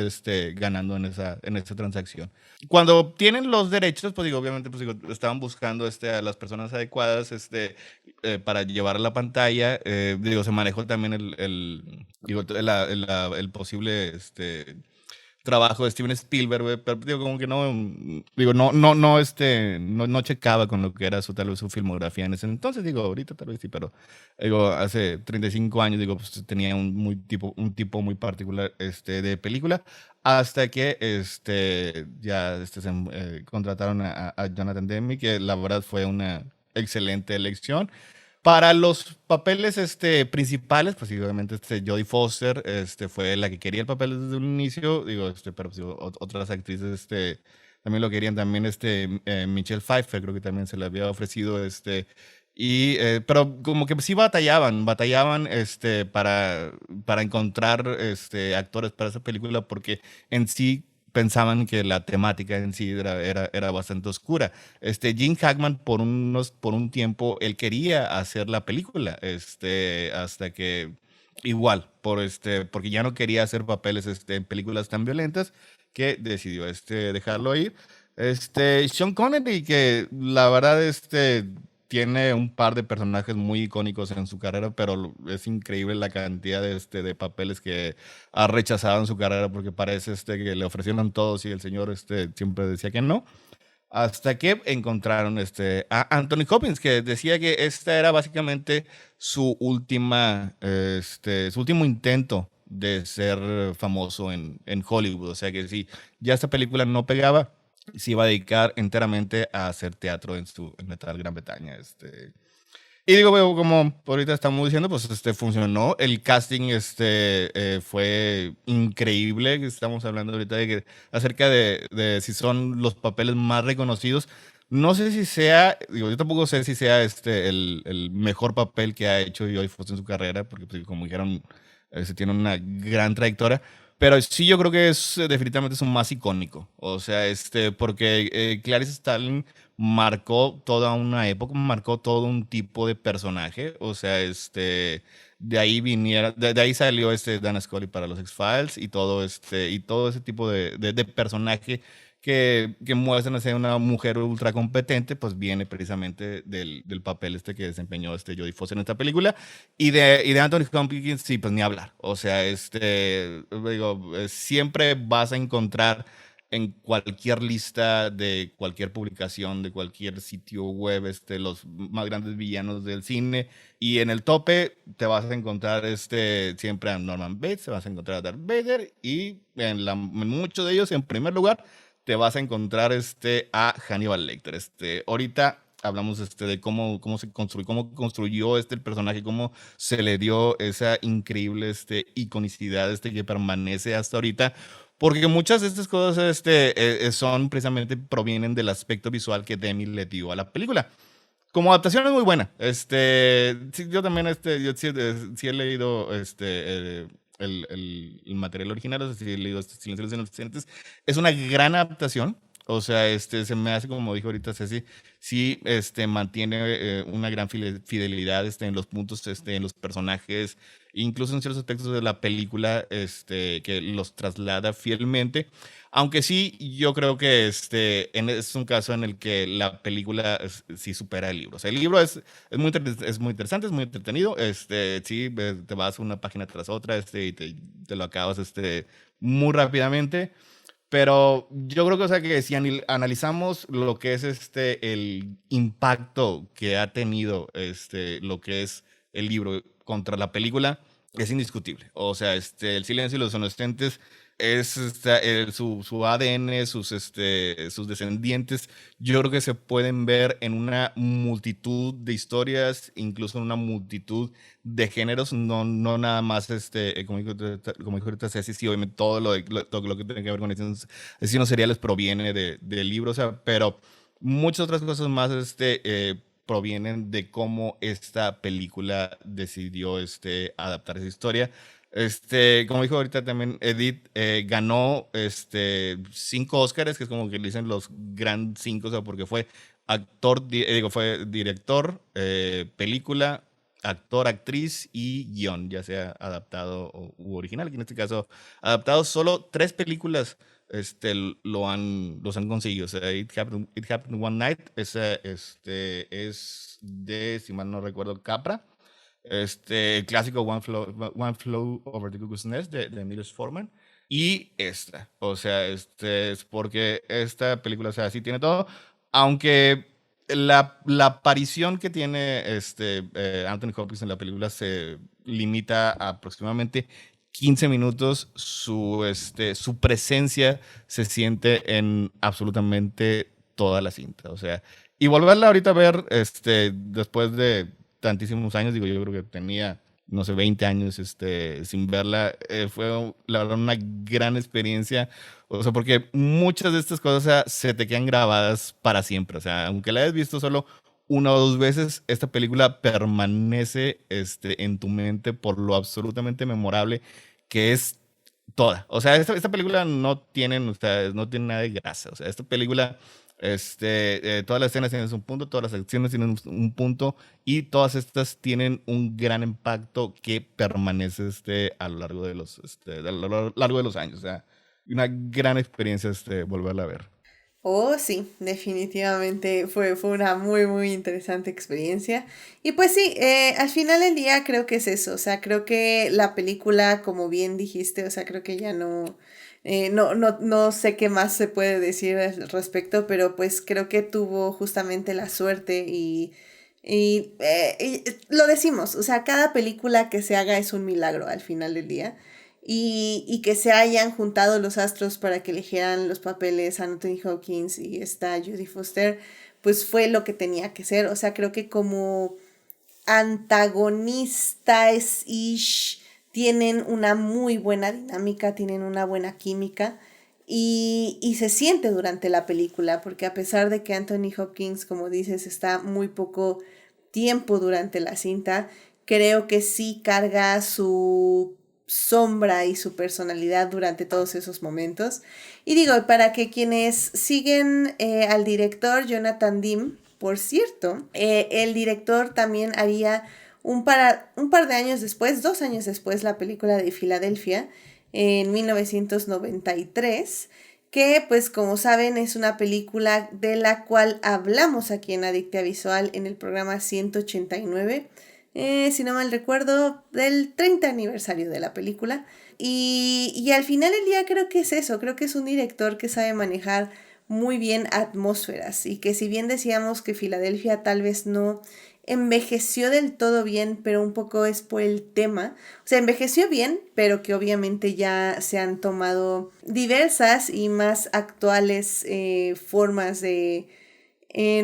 ganando en esta transacción. Cuando tienen los derechos, pues digo, obviamente, pues digo, estaban buscando a las personas adecuadas para llevar a la pantalla. Digo, se manejó también el posible trabajo de Steven Spielberg, güey, pero digo, como que no checaba con lo que era tal vez su filmografía en ese entonces. Digo, ahorita tal vez sí, pero digo, hace 35 años, digo, pues tenía un tipo muy particular de película, hasta que contrataron a Jonathan Demme, que la verdad fue una excelente elección. Para los papeles principales, pues sí, obviamente Jodie Foster fue la que quería el papel desde un inicio, digo, pero pues, digo, otras actrices también lo querían, también Michelle Pfeiffer creo que también se le había ofrecido, pero como que sí batallaban para encontrar actores para esa película, porque en sí pensaban que la temática en sí era bastante oscura. Gene Hackman por un tiempo él quería hacer la película, hasta que igual porque ya no quería hacer papeles en películas tan violentas, que decidió dejarlo ir. Sean Connery, que la verdad tiene un par de personajes muy icónicos en su carrera, pero es increíble la cantidad de papeles que ha rechazado en su carrera, porque parece que le ofrecieron todos y el señor siempre decía que no. Hasta que encontraron a Anthony Hopkins, que decía que esta era básicamente su último intento de ser famoso en Hollywood. O sea que si ya esta película no pegaba, se iba a dedicar enteramente a hacer teatro en la tal Gran Bretaña. Y digo, como ahorita estamos diciendo, pues funcionó. El casting fue increíble. Estamos hablando ahorita acerca de si son los papeles más reconocidos. No sé si sea, digo, yo tampoco sé si sea el mejor papel que ha hecho Jodie Foster en su carrera, porque pues, como dijeron, tiene una gran trayectoria. Pero sí, yo creo que definitivamente es un más icónico. O sea, porque Clarice Starling marcó toda una época, marcó todo un tipo de personaje. O sea, de ahí salió Dana Scully para los X-Files y todo ese tipo de personaje que muestran a ser una mujer ultra competente, pues viene precisamente del papel que desempeñó Jodie Foster en esta película. Y de Anthony Hopkins, sí, pues ni hablar. O sea, digo, siempre vas a encontrar en cualquier lista de cualquier publicación, de cualquier sitio web, los más grandes villanos del cine. Y en el tope te vas a encontrar siempre a Norman Bates, te vas a encontrar a Darth Vader, y en muchos de ellos, en primer lugar, te vas a encontrar a Hannibal Lecter. Ahorita hablamos de cómo construyó el personaje, cómo se le dio esa increíble iconicidad que permanece hasta ahorita, porque muchas de estas cosas son precisamente provienen del aspecto visual que Demme le dio a la película. Como adaptación es muy buena. Sí, yo también yo sí he leído el material original, o sea, si he leído Silencio de los Inocentes, es una gran adaptación. O sea, se me hace, como dijo ahorita Ceci, sí, mantiene una gran fidelidad, en los puntos, en los personajes, incluso en ciertos aspectos de la película, que los traslada fielmente. Aunque sí, yo creo que es un caso en el que la película sí supera el libro. O sea, el libro es muy interesante, es muy entretenido. Sí, te vas una página tras otra, y te lo acabas, muy rápidamente. Pero yo creo que, o sea, que si analizamos lo que es el impacto que ha tenido lo que es el libro contra la película, es indiscutible. O sea, El Silencio y los Inocentes es su ADN, sus descendientes. Yo creo que se pueden ver en una multitud de historias, incluso en una multitud de géneros, no nada más, como dijo ahorita Ceci, sí, obviamente todo todo lo que tiene que ver con asesinos seriales proviene del libro, o sea, pero muchas otras cosas más, provienen de cómo esta película decidió, adaptar esa historia. Como dijo ahorita también Edith, ganó, 5 Óscares, que es como que le dicen los gran 5, o sea, porque fue fue director, película, actor, actriz y guión, ya sea adaptado u original, que en este caso adaptado. Solo 3 películas los han conseguido. O sea, It Happened One Night es de, si mal no recuerdo, Capra. El clásico One Flew Over the Cuckoo's Nest de Milos Forman. Y esta, o sea, es porque esta película, o sea, sí tiene todo, aunque la aparición que tiene Anthony Hopkins en la película se limita a aproximadamente 15 minutos. Su presencia se siente en absolutamente toda la cinta. O sea, y volverla ahorita a ver, después de tantísimos años, digo, yo creo que tenía, no sé, 20 años, sin verla, fue la verdad una gran experiencia. O sea, porque muchas de estas cosas, o sea, se te quedan grabadas para siempre. O sea, aunque la hayas visto solo una o dos veces, esta película permanece, en tu mente por lo absolutamente memorable que es toda. O sea, esta película no tiene, ustedes, no tiene nada de grasa. O sea, esta película, todas las escenas tienen un punto, todas las acciones tienen un punto, y todas estas tienen un gran impacto que permanece, a lo largo de los años. O sea, una gran experiencia, volverla a ver. Oh, sí, definitivamente fue una muy, muy interesante experiencia. Y pues sí, al final del día creo que es eso. O sea, creo que la película, como bien dijiste, o sea, creo que ya no sé qué más se puede decir al respecto, pero pues creo que tuvo justamente la suerte y lo decimos, o sea, cada película que se haga es un milagro al final del día. Y que se hayan juntado los astros para que eligieran los papeles a Anthony Hopkins y esta Jodie Foster, pues fue lo que tenía que ser. O sea, creo que como antagonistas ish tienen una muy buena dinámica, tienen una buena química y se siente durante la película, porque a pesar de que Anthony Hopkins, como dices, está muy poco tiempo durante la cinta, creo que sí carga su sombra y su personalidad durante todos esos momentos. Y digo, para que quienes siguen al director Jonathan Demme, por cierto, el director también haría un par de años después, 2 años después, la película de Filadelfia, en 1993, que pues como saben es una película de la cual hablamos aquí en Adictia Visual en el programa 189, si no mal recuerdo, del 30 aniversario de la película. Y al final del día creo que es eso, creo que es un director que sabe manejar muy bien atmósferas y que si bien decíamos que Filadelfia tal vez no envejeció del todo bien, pero un poco es por el tema. O sea, envejeció bien, pero que obviamente ya se han tomado diversas y más actuales formas de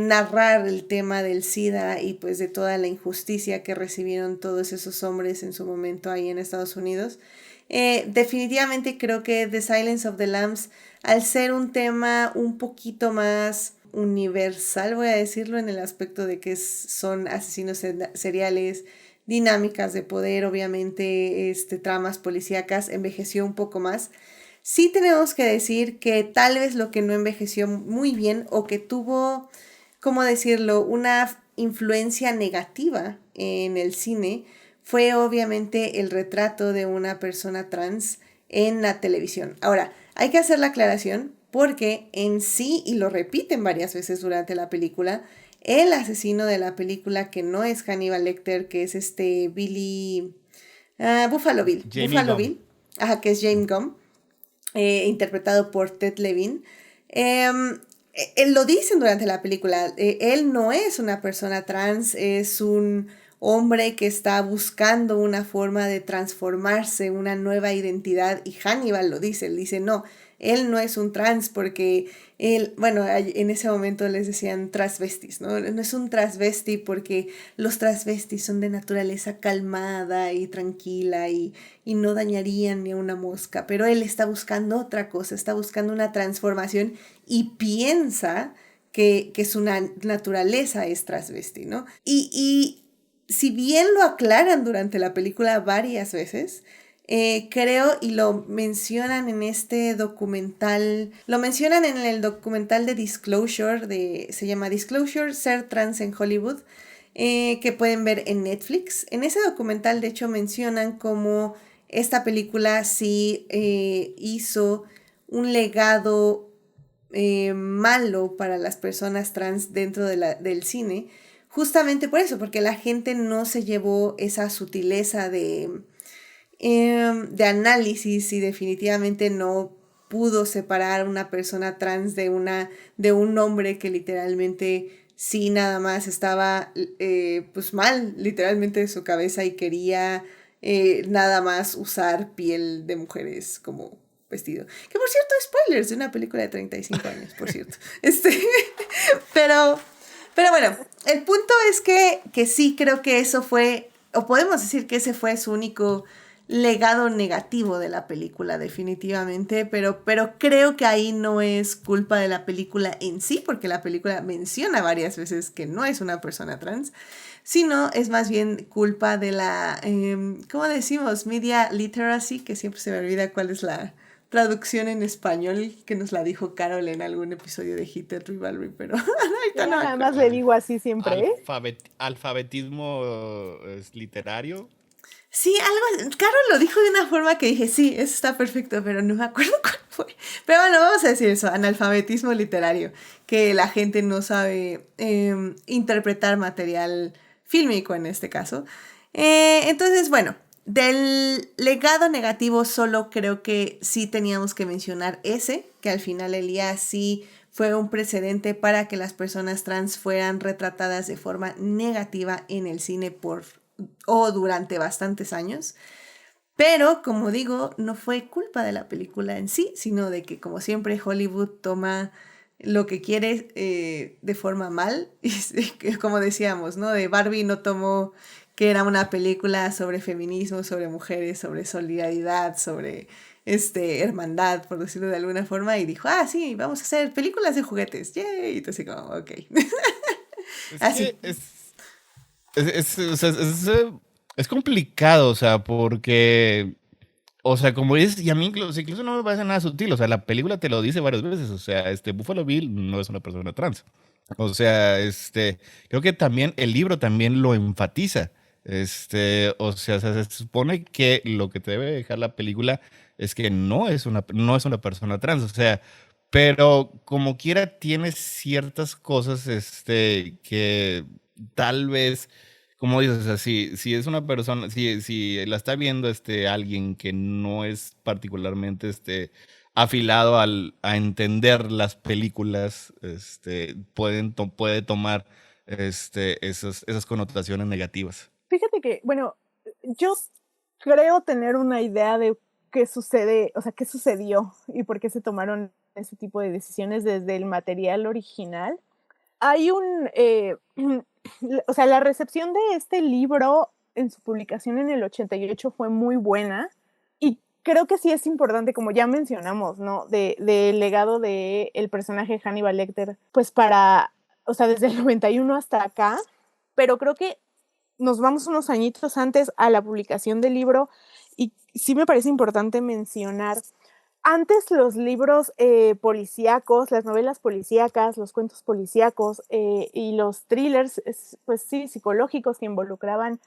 narrar el tema del SIDA y pues de toda la injusticia que recibieron todos esos hombres en su momento ahí en Estados Unidos. Definitivamente creo que The Silence of the Lambs, al ser un tema un poquito más universal, voy a decirlo, en el aspecto de que son asesinos seriales dinámicas de poder, obviamente, tramas policíacas, envejeció un poco más. Sí tenemos que decir que tal vez lo que no envejeció muy bien o que tuvo, ¿cómo decirlo?, una influencia negativa en el cine fue obviamente el retrato de una persona trans en la televisión. Ahora, hay que hacer la aclaración porque en sí, y lo repiten varias veces durante la película, el asesino de la película que no es Hannibal Lecter, que es Buffalo Bill. Jamie Buffalo Gumb. Bill, que es James Gumb, interpretado por Ted Levine. Él lo dicen durante la película, él no es una persona trans, es un hombre que está buscando una forma de transformarse, una nueva identidad, y Hannibal lo dice, él dice no, él no es un trans porque él, bueno, en ese momento les decían transvestis, ¿no? No es un transvesti porque los transvestis son de naturaleza calmada y tranquila y no dañarían ni a una mosca, pero él está buscando otra cosa, está buscando una transformación y piensa que su naturaleza es transvesti, ¿no? Y si bien lo aclaran durante la película varias veces, creo, y lo mencionan en este documental, lo mencionan en el documental de Disclosure, se llama Disclosure, Ser Trans en Hollywood, que pueden ver en Netflix. En ese documental, de hecho, mencionan cómo esta película sí hizo un legado malo para las personas trans dentro del cine, justamente por eso, porque la gente no se llevó esa sutileza de análisis y definitivamente no pudo separar una persona trans de un hombre que literalmente sí nada más estaba pues mal literalmente de su cabeza y quería nada más usar piel de mujeres como vestido. Que por cierto, spoilers de una película de 35 años, por cierto. Pero bueno, el punto es que sí creo que eso fue, o podemos decir que ese fue su único legado negativo de la película, definitivamente, pero creo que ahí no es culpa de la película en sí, porque la película menciona varias veces que no es una persona trans, sino es más bien culpa de la, ¿cómo decimos? Media literacy, que siempre se me olvida cuál es la traducción en español, que nos la dijo Carol en algún episodio de Hit It Rivalry, pero ahorita Yo no. nada más le digo así siempre, ¿eh? Alfabetismo literario. Sí, Carol lo dijo de una forma que dije, sí, eso está perfecto, pero no me acuerdo cuál fue. Pero bueno, vamos a decir eso, analfabetismo literario, que la gente no sabe interpretar material fílmico en este caso. Entonces, bueno, del legado negativo solo creo que sí teníamos que mencionar ese, que al final el día sí fue un precedente para que las personas trans fueran retratadas de forma negativa en el cine durante bastantes años. Pero, como digo, no fue culpa de la película en sí, sino de que, como siempre, Hollywood toma lo que quiere de forma mal. Y como decíamos, ¿no? De Barbie no tomó que era una película sobre feminismo, sobre mujeres, sobre solidaridad, sobre hermandad, por decirlo de alguna forma, y dijo, sí, vamos a hacer películas de juguetes. ¡Yay! Y entonces como, ok. Así. O sea, es complicado, o sea, porque, o sea, como dices, y a mí incluso no me parece nada sutil, o sea, la película te lo dice varias veces, o sea, Buffalo Bill no es una persona trans, o sea, creo que también el libro también lo enfatiza, o sea, se supone que lo que te debe dejar la película es que no es una persona trans, o sea, pero como quiera tiene ciertas cosas, que tal vez, como dices, o sea, si es una persona, si la está viendo alguien que no es particularmente afilado a entender las películas, puede tomar esas connotaciones negativas. Fíjate que, bueno, yo creo tener una idea de qué sucede, o sea, qué sucedió y por qué se tomaron ese tipo de decisiones desde el material original. Hay o sea, la recepción de este libro en su publicación en el 88 fue muy buena y creo que sí es importante, como ya mencionamos, ¿no? Del legado del personaje Hannibal Lecter, pues o sea, desde el 91 hasta acá, pero creo que nos vamos unos añitos antes a la publicación del libro y sí me parece importante mencionar. Antes los libros policíacos, las novelas policíacas, los cuentos policíacos y los thrillers, pues sí, psicológicos que involucraban,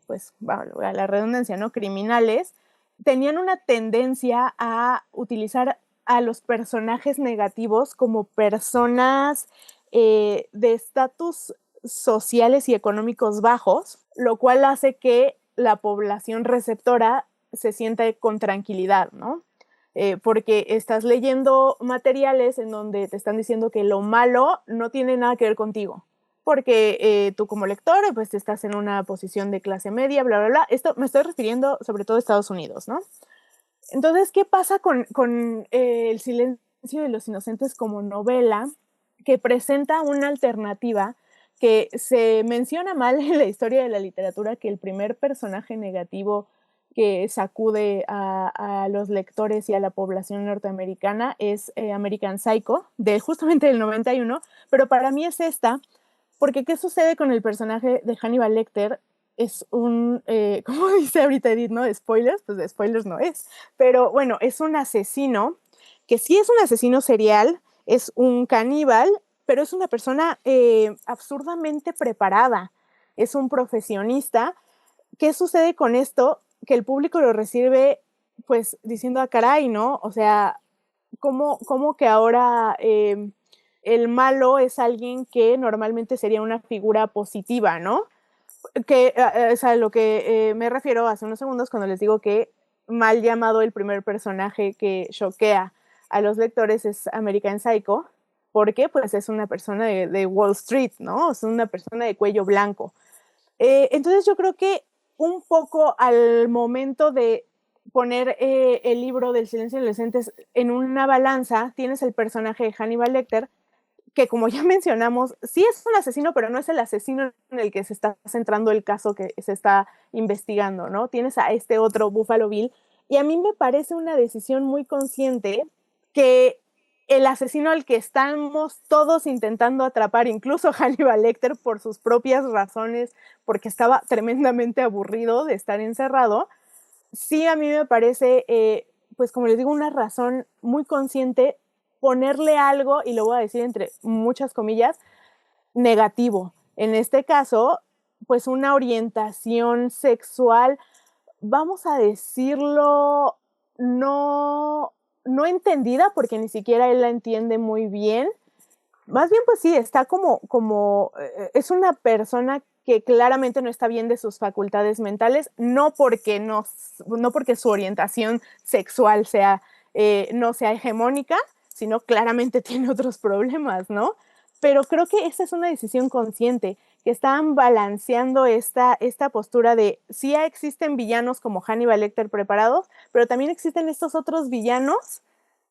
pues, a la redundancia, ¿no? Criminales, tenían una tendencia a utilizar a los personajes negativos como personas de estatus sociales y económicos bajos, lo cual hace que la población receptora se sienta con tranquilidad, ¿no? Porque estás leyendo materiales en donde te están diciendo que lo malo no tiene nada que ver contigo, porque tú como lector pues estás en una posición de clase media, bla, bla, bla. Esto me estoy refiriendo sobre todo a Estados Unidos, ¿no? Entonces, ¿qué pasa con El silencio de los inocentes como novela que presenta una alternativa que se menciona mal en la historia de la literatura, que el primer personaje negativo que sacude a los lectores y a la población norteamericana es American Psycho, justamente del 91, pero para mí es esta, porque ¿qué sucede con el personaje de Hannibal Lecter? Es un, como dice ahorita Edith, ¿no? Spoilers, pues de spoilers no es, pero bueno, es un asesino, que sí es un asesino serial, es un caníbal, pero es una persona absurdamente preparada, es un profesionista. ¿Qué sucede con esto? Que el público lo recibe pues diciendo, ah, caray, ¿no? O sea, ¿cómo que ahora el malo es alguien que normalmente sería una figura positiva, ¿no? Que es a lo que me refiero hace unos segundos cuando les digo que mal llamado el primer personaje que choquea a los lectores es American Psycho, porque pues es una persona de Wall Street, ¿no? Es una persona de cuello blanco. Entonces yo creo que un poco al momento de poner el libro del silencio de los inocentes en una balanza, tienes el personaje de Hannibal Lecter, que como ya mencionamos, sí es un asesino, pero no es el asesino en el que se está centrando el caso que se está investigando, ¿no? Tienes a este otro Buffalo Bill, y a mí me parece una decisión muy consciente que el asesino al que estamos todos intentando atrapar, incluso Hannibal Lecter por sus propias razones, porque estaba tremendamente aburrido de estar encerrado, sí a mí me parece, pues como les digo, una razón muy consciente ponerle algo, y lo voy a decir entre muchas comillas, negativo. En este caso, pues una orientación sexual, vamos a decirlo, no entendida, porque ni siquiera él la entiende muy bien. Más bien, pues sí, está es una persona que claramente no está bien de sus facultades mentales, no porque su orientación sexual no sea hegemónica, sino claramente tiene otros problemas, ¿no? Pero creo que esa es una decisión consciente, que están balanceando esta postura de sí existen villanos como Hannibal Lecter preparados, pero también existen estos otros villanos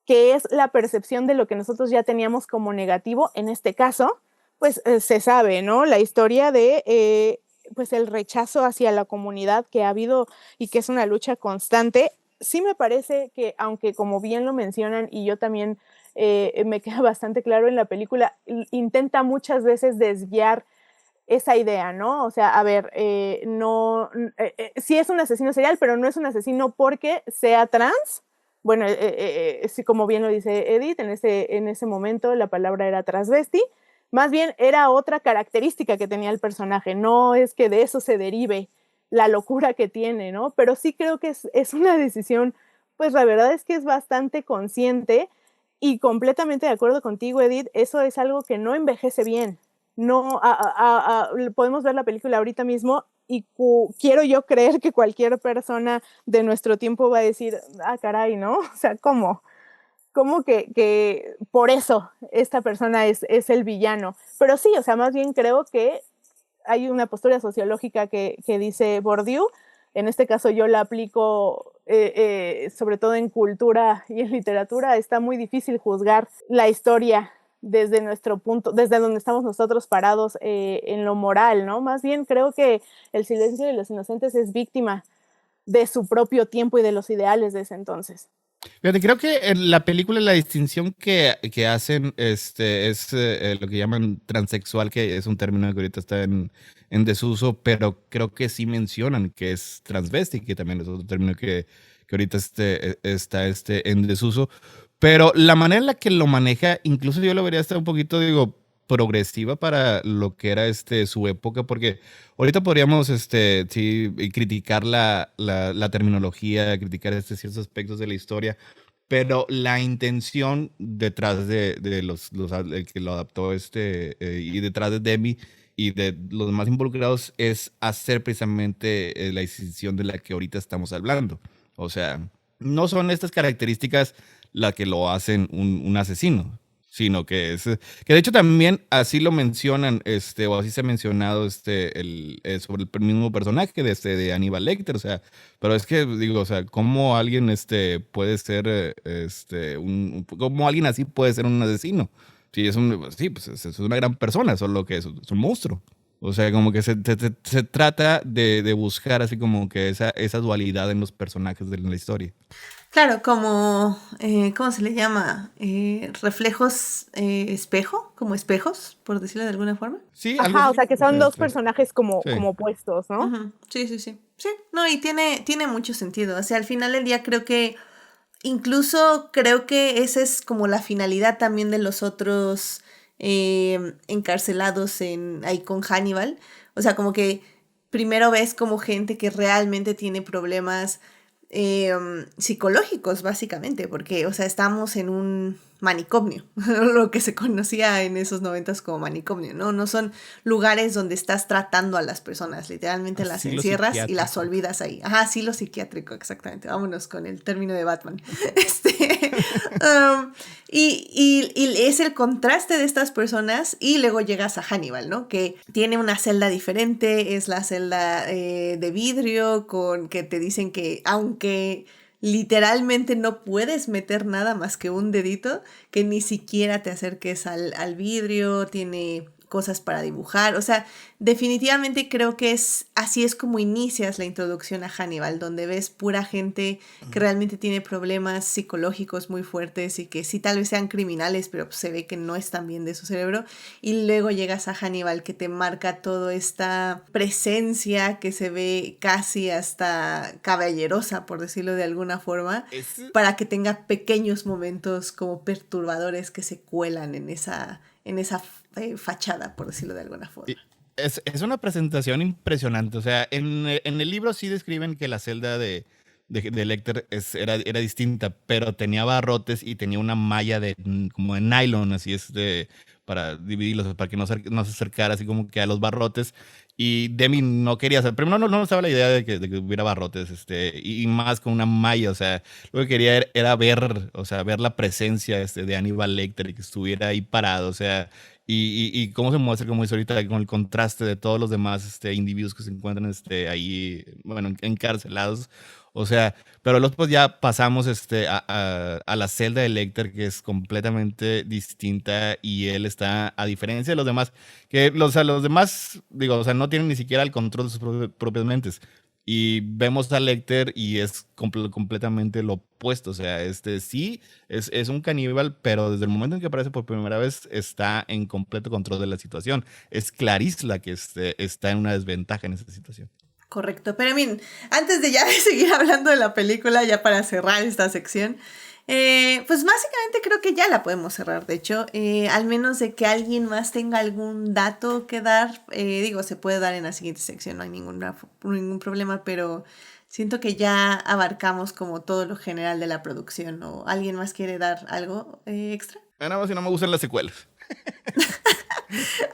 que es la percepción de lo que nosotros ya teníamos como negativo. En este caso, pues se sabe, ¿no? La historia de pues el rechazo hacia la comunidad que ha habido y que es una lucha constante. Sí me parece que, aunque como bien lo mencionan, y yo también me queda bastante claro en la película, intenta muchas veces desviar esa idea, ¿no? O sea, a ver, sí es un asesino serial, pero no es un asesino porque sea trans. Bueno, sí, como bien lo dice Edith, en ese momento la palabra era transvesti. Más bien era otra característica que tenía el personaje, no es que de eso se derive la locura que tiene, ¿no? Pero sí creo que es una decisión, pues la verdad es que es bastante consciente, y completamente de acuerdo contigo, Edith, eso es algo que no envejece bien. No, podemos ver la película ahorita mismo y quiero yo creer que cualquier persona de nuestro tiempo va a decir, ah, caray, ¿no? O sea, ¿cómo que por eso esta persona es el villano? Pero sí, o sea, más bien creo que hay una postura sociológica que dice Bourdieu. En este caso yo la aplico sobre todo en cultura y en literatura. Está muy difícil juzgar la historia desde nuestro punto, desde donde estamos nosotros parados en lo moral, ¿no? Más bien creo que El silencio de los inocentes es víctima de su propio tiempo y de los ideales de ese entonces. Fíjate, creo que en la película la distinción que hacen es lo que llaman transexual, que es un término que ahorita está en desuso, pero creo que sí mencionan que es transvesti, que también es otro término que ahorita está en desuso. Pero la manera en la que lo maneja, incluso yo lo vería hasta un poquito, digo, progresiva para lo que era su época, porque ahorita podríamos sí, y criticar la terminología, criticar ciertos aspectos de la historia, pero la intención detrás de el que lo adaptó y detrás de Demi y de los demás involucrados es hacer precisamente la decisión de la que ahorita estamos hablando. O sea, no son estas características las que lo hacen un asesino, sino que es que de hecho también así lo mencionan, o así se ha mencionado sobre el mismo personaje de Aníbal Lecter, o sea, pero es que digo, o sea, cómo alguien puede ser cómo alguien así puede ser un asesino. Sí, pues es una gran persona, solo que es un monstruo. O sea, como que se trata de buscar así como que esa dualidad en los personajes de la historia. Claro, como, ¿cómo se le llama? Reflejos espejo, como espejos, por decirlo de alguna forma. Sí, algo Ajá, o así. sea, que son dos personajes como Sí. opuestos, ¿no? Ujú, sí, sí, sí. Sí, no, y tiene mucho sentido. O sea, al final del día creo que esa es como la finalidad también de los otros encarcelados ahí con Hannibal. O sea, como que primero ves como gente que realmente tiene problemas psicológicos, básicamente, porque, o sea, estamos en un manicomio, lo que se conocía en esos 90s como manicomio, ¿no? No son lugares donde estás tratando a las personas, literalmente las Asilo encierras y las psiquiátrico. olvidas ahí. Ajá, asilo psiquiátrico, exactamente. Vámonos con el término de Batman. Y es el contraste de estas personas y luego llegas a Hannibal, ¿no? Que tiene una celda diferente, es la celda de vidrio con que te dicen que aunque literalmente no puedes meter nada más que un dedito, que ni siquiera te acerques al vidrio, tiene cosas para dibujar, o sea, definitivamente creo que así es como inicias la introducción a Hannibal, donde ves pura gente que realmente tiene problemas psicológicos muy fuertes y que sí tal vez sean criminales, pero pues se ve que no están bien de su cerebro, y luego llegas a Hannibal que te marca toda esta presencia que se ve casi hasta caballerosa, por decirlo de alguna forma, para que tenga pequeños momentos como perturbadores que se cuelan en esa fachada, por decirlo de alguna forma. Es una presentación impresionante. O sea, en el libro sí describen que la celda de Lecter era distinta, pero tenía barrotes y tenía una malla como de nylon, así para dividirlos, para que no se acercara así como que a los barrotes. Y Demi no quería hacer, primero no estaba la idea de que hubiera barrotes, y más con una malla. O sea, lo que quería era ver, o sea, ver la presencia de Aníbal Lecter y que estuviera ahí parado, o sea, y cómo se muestra, como dice ahorita, con el contraste de todos los demás individuos que se encuentran ahí, bueno, encarcelados. O sea, pero luego pues ya pasamos a la celda de Lecter, que es completamente distinta, y él está, a diferencia de los demás, o sea, los demás, digo, o sea, no tienen ni siquiera el control de sus propias mentes. Y vemos a Lecter y es completamente lo opuesto. O sea, sí es un caníbal, pero desde el momento en que aparece por primera vez está en completo control de la situación. Es Clarice la que está en una desventaja en esa situación. Correcto, pero miren, antes de ya seguir hablando de la película, ya para cerrar esta sección, pues básicamente creo que ya la podemos cerrar, de hecho, al menos de que alguien más tenga algún dato que dar, digo, se puede dar en la siguiente sección, no hay ningún problema, pero siento que ya abarcamos como todo lo general de la producción, ¿o alguien más quiere dar algo extra? Nada más si no me gustan las secuelas.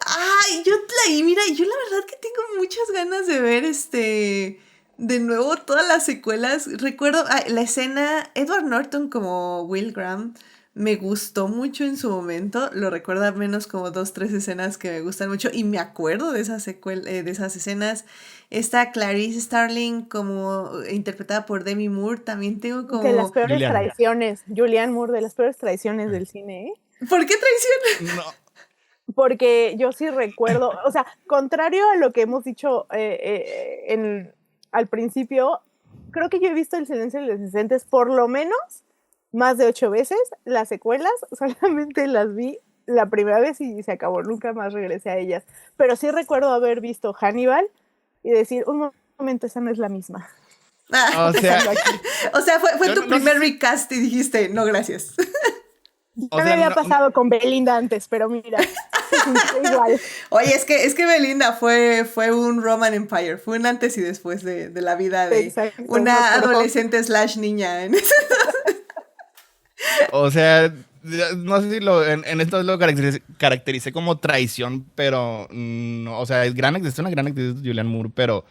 Ay, mira, yo la verdad que tengo muchas ganas de ver de nuevo todas las secuelas. Recuerdo la escena, Edward Norton como Will Graham me gustó mucho en su momento. Lo recuerdo al menos como 2-3 escenas que me gustan mucho y me acuerdo de esas escenas. Esta Clarice Starling como interpretada por Demi Moore, también tengo como... De las peores traiciones, Julianne Moore, de las peores traiciones del cine, ¿eh? ¿Por qué traición? No. Porque yo sí recuerdo, o sea, contrario a lo que hemos dicho al principio, creo que yo he visto El silencio de los inocentes por lo menos más de 8 veces. Las secuelas solamente las vi la primera vez y se acabó, nunca más regresé a ellas. Pero sí recuerdo haber visto Hannibal y decir, un momento, esa no es la misma. O sea, O sea, fue Yo tu no primer sé- recast y dijiste, no, gracias. Ya me había pasado con Belinda antes, pero mira, se sintió igual. Oye, es que Belinda fue un Roman Empire, fue un antes y después de la vida de Exacto, una no, pero- adolescente / niña. O sea, no sé si en esto lo caractericé como traición, pero no, o sea, es una gran actriz Julianne Moore, pero,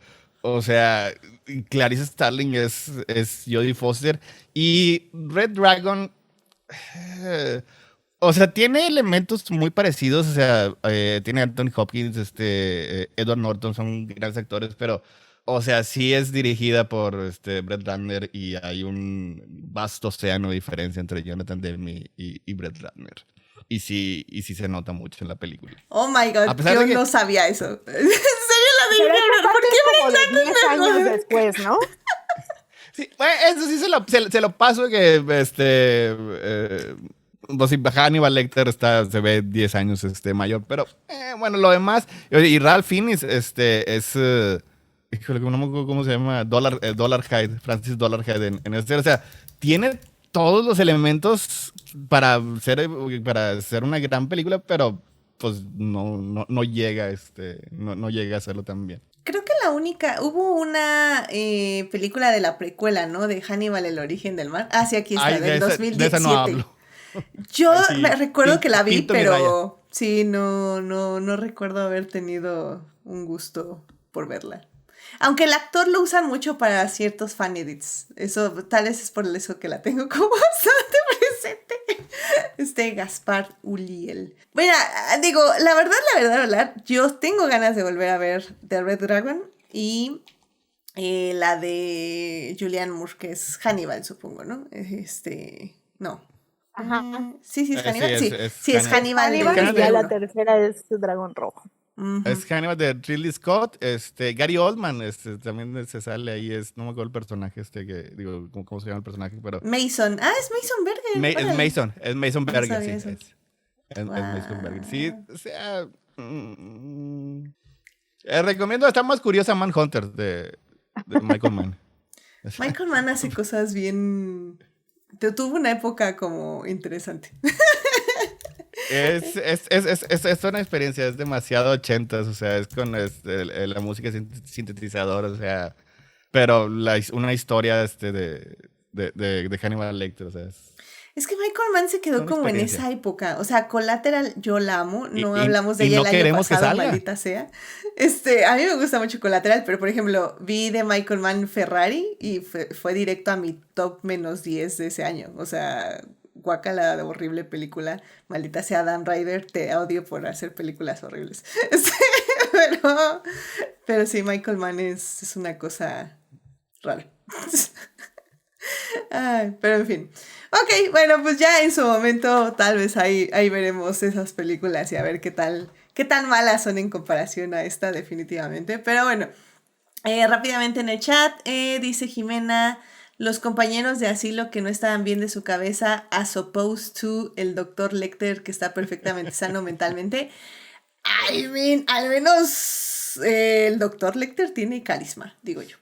o sea, Clarice Starling es Jodie Foster y Red Dragon, o sea, tiene elementos muy parecidos, o sea, tiene Anthony Hopkins, Edward Norton, son grandes actores, pero, o sea, sí es dirigida por Brett Ratner y hay un vasto océano de diferencia entre Jonathan Demme y Brett Ratner. Y sí se nota mucho en la película. Oh my A god, pesar yo de que- no sabía eso. ¿En serio la Pero dije? esta ¿Por parte qué es como de 10 años mejor? después, ¿no? Sí, bueno, eso sí se lo paso que pues sí, Hannibal Lecter se ve 10 años mayor, pero bueno, lo demás. Y Ralph Fiennes híjole, no me acuerdo cómo se llama, Dollarhide, Francis Dollarhide en o sea, tiene todos los elementos para ser una gran película, pero pues no llega no llega a hacerlo tan bien. Creo que hubo una película de la precuela, ¿no? De Hannibal, el origen del mal. Ah, sí, aquí está, Ay, del 2017. de esa no hablo. Yo Ay, sí, me recuerdo que la vi, pinto mi raya. pero sí, no recuerdo haber tenido un gusto por verla. Aunque el actor lo usan mucho para ciertos fan edits. Eso, tal vez es por eso que la tengo como bastante presente. Gaspar Ulliel. Bueno, digo, la verdad, yo tengo ganas de volver a ver The Red Dragon y la de Julianne Moore, que es Hannibal, supongo, ¿no? No. Ajá. Sí, es Hannibal. Sí, Sí, es Hannibal. Hannibal de y ya la Hannibal. tercera es Dragón Rojo. Ujú. Es Hannibal de Ridley Scott, Gary Oldman, también se sale ahí, no me acuerdo el personaje, digo, ¿cómo se llama el personaje? Pero Mason. Ah, es Mason Berger. Es órale. Mason No Berger, sabía sí, eso. es Mason Berger. Sí, Wow. o sea, recomiendo, está más curiosa Manhunter de Michael Mann. Michael Mann hace cosas bien. Tuvo una época como interesante. Es una experiencia, es demasiado ochentas, o sea, es con la música sintetizadora, o sea, pero una historia de Hannibal Lecter, o sea, Es que Michael Mann se quedó una como en experiencia. esa época. O sea, Collateral, yo la amo. No Y hablamos de y ella no el año queremos que pasado, salga. maldita sea. A mí me gusta mucho Collateral, pero por ejemplo, vi de Michael Mann Ferrari y fue directo a mi top -10 de ese año. O sea, guácala de horrible película. Maldita sea Dan Ryder, te odio por hacer películas horribles. Pero sí, Michael Mann es una cosa rara. Ay, pero en fin. Ok, bueno, pues ya en su momento tal vez ahí veremos esas películas y a ver qué tan malas son en comparación a esta definitivamente. Pero bueno, rápidamente en el chat dice Jimena, los compañeros de asilo que no estaban bien de su cabeza as opposed to el doctor Lecter que está perfectamente sano mentalmente. I mean, al menos el doctor Lecter tiene carisma, digo yo.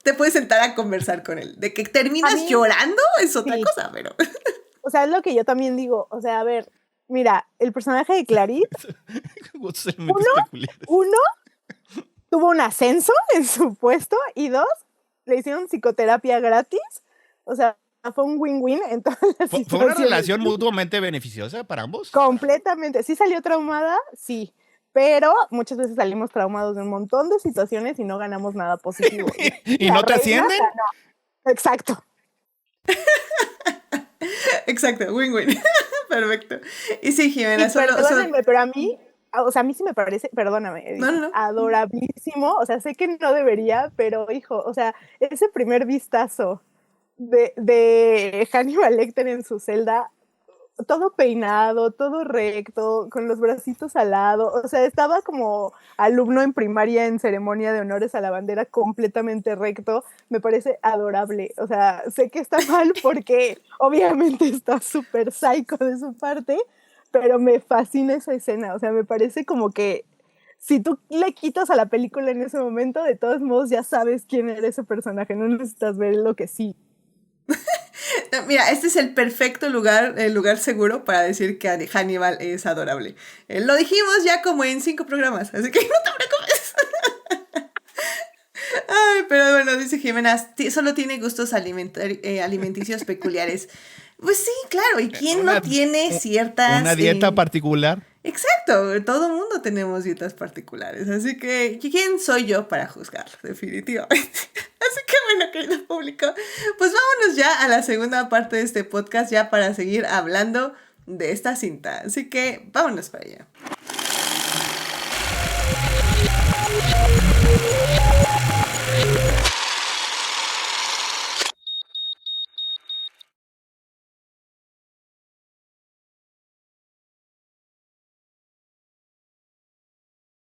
Te puedes sentar a conversar con él. De que terminas llorando es otra sí. cosa, pero... O sea, es lo que yo también digo. O sea, a ver, mira, el personaje de Clarice, Muchos elementos peculiares. uno, tuvo un ascenso en su puesto y dos, le hicieron psicoterapia gratis. O sea, fue un win-win en todas las situaciones. ¿Fue una relación mutuamente beneficiosa para ambos? Completamente. ¿Sí salió traumada? Sí. Pero muchas veces salimos traumados de un montón de situaciones y no ganamos nada positivo. ¿Y no te ascienden? No. Exacto. Exacto, win-win. Perfecto. Y sí, Jimena, Perdónenme, pero a mí, o sea, a mí sí me parece, perdóname, Edith, No. adorabilísimo. O sea, sé que no debería, pero hijo, o sea, ese primer vistazo de Hannibal Lecter en su celda, todo peinado, todo recto, con los bracitos al lado, o sea, estaba como alumno en primaria en ceremonia de honores a la bandera completamente recto, me parece adorable, o sea, sé que está mal porque obviamente está súper psycho de su parte, pero me fascina esa escena, o sea, me parece como que si tú le quitas a la película en ese momento, de todos modos ya sabes quién era ese personaje, no necesitas ver lo que sí. Mira, este es el perfecto lugar, el lugar seguro para decir que Hannibal es adorable. Lo dijimos ya como en 5 programas, así que no te preocupes. Ay, pero bueno, dice Jimena, solo tiene gustos alimenticios peculiares. Pues sí, claro, ¿y quién no tiene ciertas... Una dieta particular? Exacto, todo mundo tenemos dietas particulares, así que ¿quién soy yo para juzgarlo? Definitivamente. Así que bueno, querido público, pues vámonos ya a la segunda parte de este podcast ya para seguir hablando de esta cinta, así que vámonos para allá.